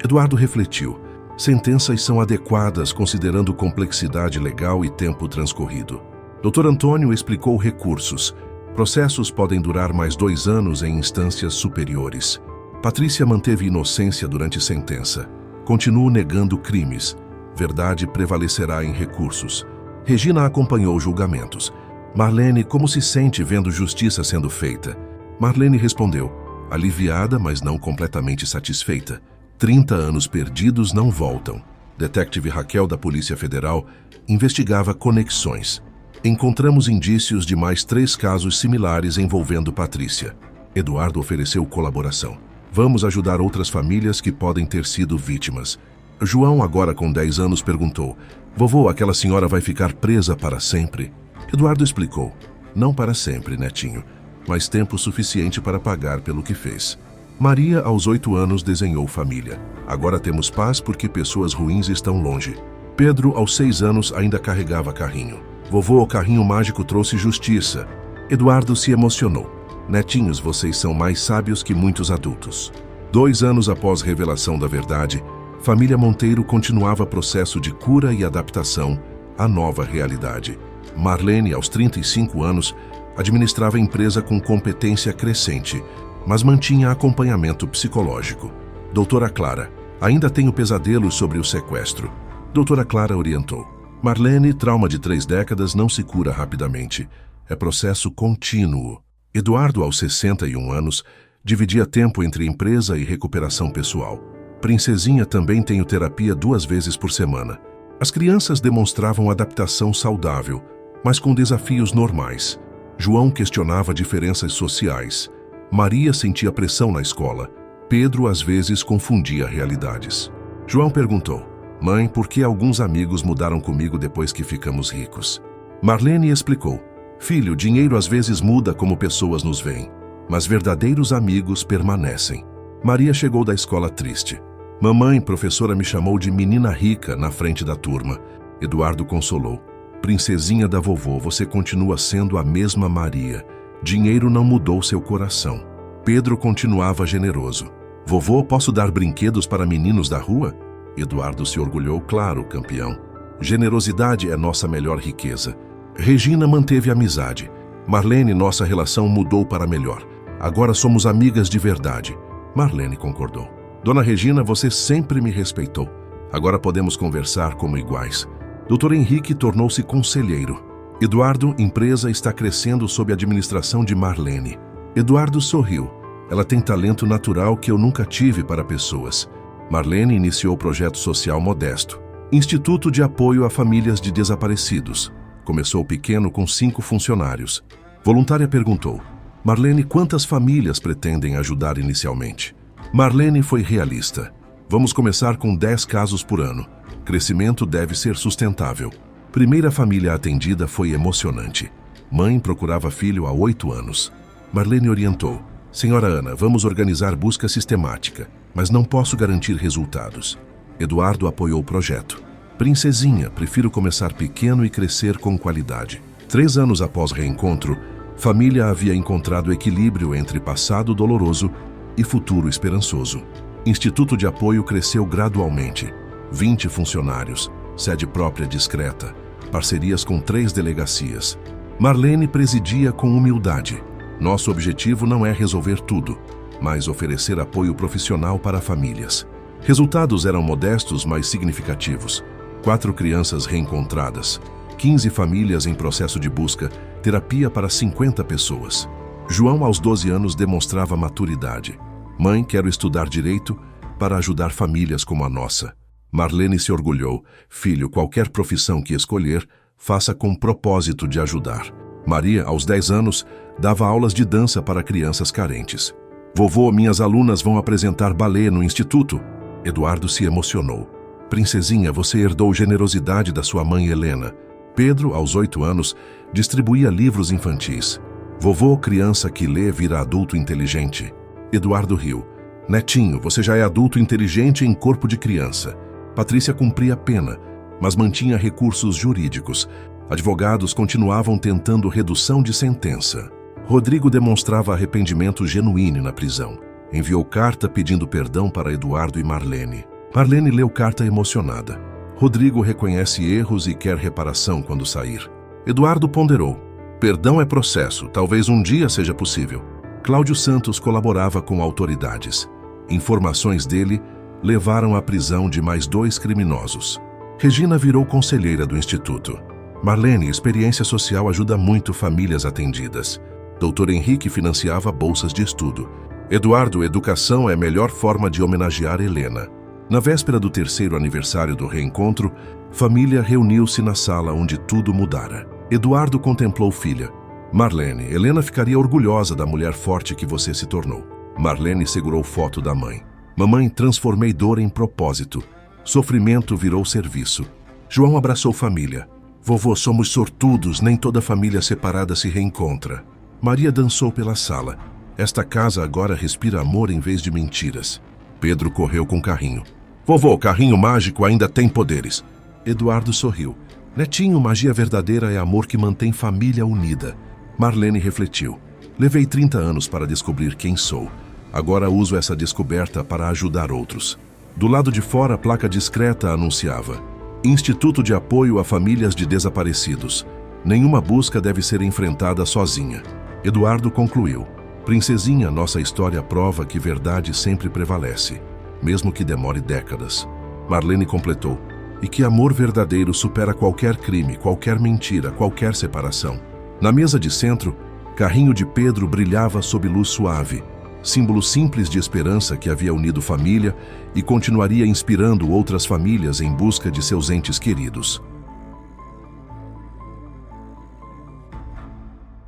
Eduardo refletiu. Sentenças são adequadas considerando complexidade legal e tempo transcorrido. Dr. Antônio explicou recursos. Processos podem durar mais 2 anos em instâncias superiores. Patrícia manteve inocência durante sentença. Continuo negando crimes. Verdade prevalecerá em recursos. Regina acompanhou julgamentos. Marlene, como se sente vendo justiça sendo feita? Marlene respondeu, aliviada, mas não completamente satisfeita. 30 anos perdidos não voltam. Detetive Raquel da Polícia Federal investigava conexões. Encontramos indícios de mais 3 casos similares envolvendo Patrícia. Eduardo ofereceu colaboração. Vamos ajudar outras famílias que podem ter sido vítimas. João, agora com 10 anos, perguntou, vovô, aquela senhora vai ficar presa para sempre? Eduardo explicou, não para sempre, netinho, mas tempo suficiente para pagar pelo que fez. Maria, aos 8 anos, desenhou família. Agora temos paz porque pessoas ruins estão longe. Pedro, aos 6 anos, ainda carregava carrinho. Vovô, o carrinho mágico trouxe justiça. Eduardo se emocionou. Netinhos, vocês são mais sábios que muitos adultos. 2 anos após revelação da verdade, família Monteiro continuava processo de cura e adaptação à nova realidade. Marlene, aos 35 anos, administrava a empresa com competência crescente, mas mantinha acompanhamento psicológico. Doutora Clara, ainda tenho pesadelos sobre o sequestro. Doutora Clara orientou. Marlene, trauma de 3 décadas não se cura rapidamente. É processo contínuo. Eduardo, aos 61 anos, dividia tempo entre empresa e recuperação pessoal. Princesinha, também tenho terapia 2 vezes por semana. As crianças demonstravam adaptação saudável, mas com desafios normais. João questionava diferenças sociais. Maria sentia pressão na escola. Pedro, às vezes, confundia realidades. João perguntou, mãe, por que alguns amigos mudaram comigo depois que ficamos ricos? Marlene explicou, filho, dinheiro às vezes muda como pessoas nos veem, mas verdadeiros amigos permanecem. Maria chegou da escola triste. Mamãe, professora me chamou de menina rica na frente da turma. Eduardo consolou. Princesinha da vovô, você continua sendo a mesma Maria. Dinheiro não mudou seu coração. Pedro continuava generoso. Vovô, posso dar brinquedos para meninos da rua? Eduardo se orgulhou, claro, campeão. Generosidade é nossa melhor riqueza. Regina manteve amizade. Marlene, nossa relação mudou para melhor. Agora somos amigas de verdade. Marlene concordou. Dona Regina, você sempre me respeitou. Agora podemos conversar como iguais. Dr. Henrique tornou-se conselheiro. Eduardo, empresa está crescendo sob a administração de Marlene. Eduardo sorriu. Ela tem talento natural que eu nunca tive para pessoas. Marlene iniciou projeto social modesto. Instituto de Apoio a Famílias de Desaparecidos. Começou pequeno com 5 funcionários. Voluntária perguntou: Marlene, quantas famílias pretendem ajudar inicialmente? Marlene foi realista. Vamos começar com 10 casos por ano. Crescimento deve ser sustentável. Primeira família atendida foi emocionante. Mãe procurava filho há 8 anos. Marlene orientou: Senhora Ana, vamos organizar busca sistemática, mas não posso garantir resultados. Eduardo apoiou o projeto. Princesinha, prefiro começar pequeno e crescer com qualidade. 3 anos após reencontro, família havia encontrado equilíbrio entre passado doloroso e futuro esperançoso. Instituto de apoio cresceu gradualmente. 20 funcionários, sede própria discreta, parcerias com 3 delegacias. Marlene presidia com humildade. Nosso objetivo não é resolver tudo, mas oferecer apoio profissional para famílias. Resultados eram modestos, mas significativos. 4 crianças reencontradas, 15 famílias em processo de busca, terapia para 50 pessoas. João, aos 12 anos, demonstrava maturidade. Mãe, quero estudar direito para ajudar famílias como a nossa. Marlene se orgulhou. Filho, qualquer profissão que escolher, faça com propósito de ajudar. Maria, aos 10 anos, dava aulas de dança para crianças carentes. Vovô, minhas alunas vão apresentar balé no instituto. Eduardo se emocionou. Princesinha, você herdou generosidade da sua mãe Helena. Pedro, aos 8 anos, distribuía livros infantis. Vovô, criança que lê vira adulto inteligente. Eduardo riu. Netinho, você já é adulto inteligente em corpo de criança. Patrícia cumpria pena, mas mantinha recursos jurídicos. Advogados continuavam tentando redução de sentença. Rodrigo demonstrava arrependimento genuíno na prisão. Enviou carta pedindo perdão para Eduardo e Marlene. Marlene leu carta emocionada. Rodrigo reconhece erros e quer reparação quando sair. Eduardo ponderou. Perdão é processo, talvez um dia seja possível. Cláudio Santos colaborava com autoridades. Informações dele levaram à prisão de mais 2 criminosos. Regina virou conselheira do Instituto. Marlene, experiência social ajuda muito famílias atendidas. Dr. Henrique financiava bolsas de estudo. Eduardo, educação é a melhor forma de homenagear Helena. Na véspera do 3º aniversário do reencontro, família reuniu-se na sala onde tudo mudara. Eduardo contemplou filha. Marlene, Helena ficaria orgulhosa da mulher forte que você se tornou. Marlene segurou foto da mãe. Mamãe, transformei dor em propósito. Sofrimento virou serviço. João abraçou família. Vovô, somos sortudos, nem toda família separada se reencontra. Maria dançou pela sala. Esta casa agora respira amor em vez de mentiras. Pedro correu com o carrinho. Vovô, carrinho mágico ainda tem poderes. Eduardo sorriu. Netinho, magia verdadeira é amor que mantém família unida. Marlene refletiu. Levei 30 anos para descobrir quem sou. Agora uso essa descoberta para ajudar outros. Do lado de fora, a placa discreta anunciava: Instituto de Apoio a Famílias de Desaparecidos. Nenhuma busca deve ser enfrentada sozinha. Eduardo concluiu. Princesinha, nossa história prova que verdade sempre prevalece, mesmo que demore décadas. Marlene completou. E que amor verdadeiro supera qualquer crime, qualquer mentira, qualquer separação. Na mesa de centro, carrinho de Pedro brilhava sob luz suave, símbolo simples de esperança que havia unido família e continuaria inspirando outras famílias em busca de seus entes queridos.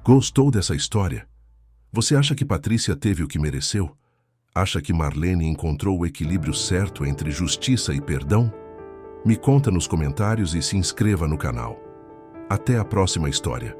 Gostou dessa história? Você acha que Patrícia teve o que mereceu? Acha que Marlene encontrou o equilíbrio certo entre justiça e perdão? Me conta nos comentários e se inscreva no canal. Até a próxima história.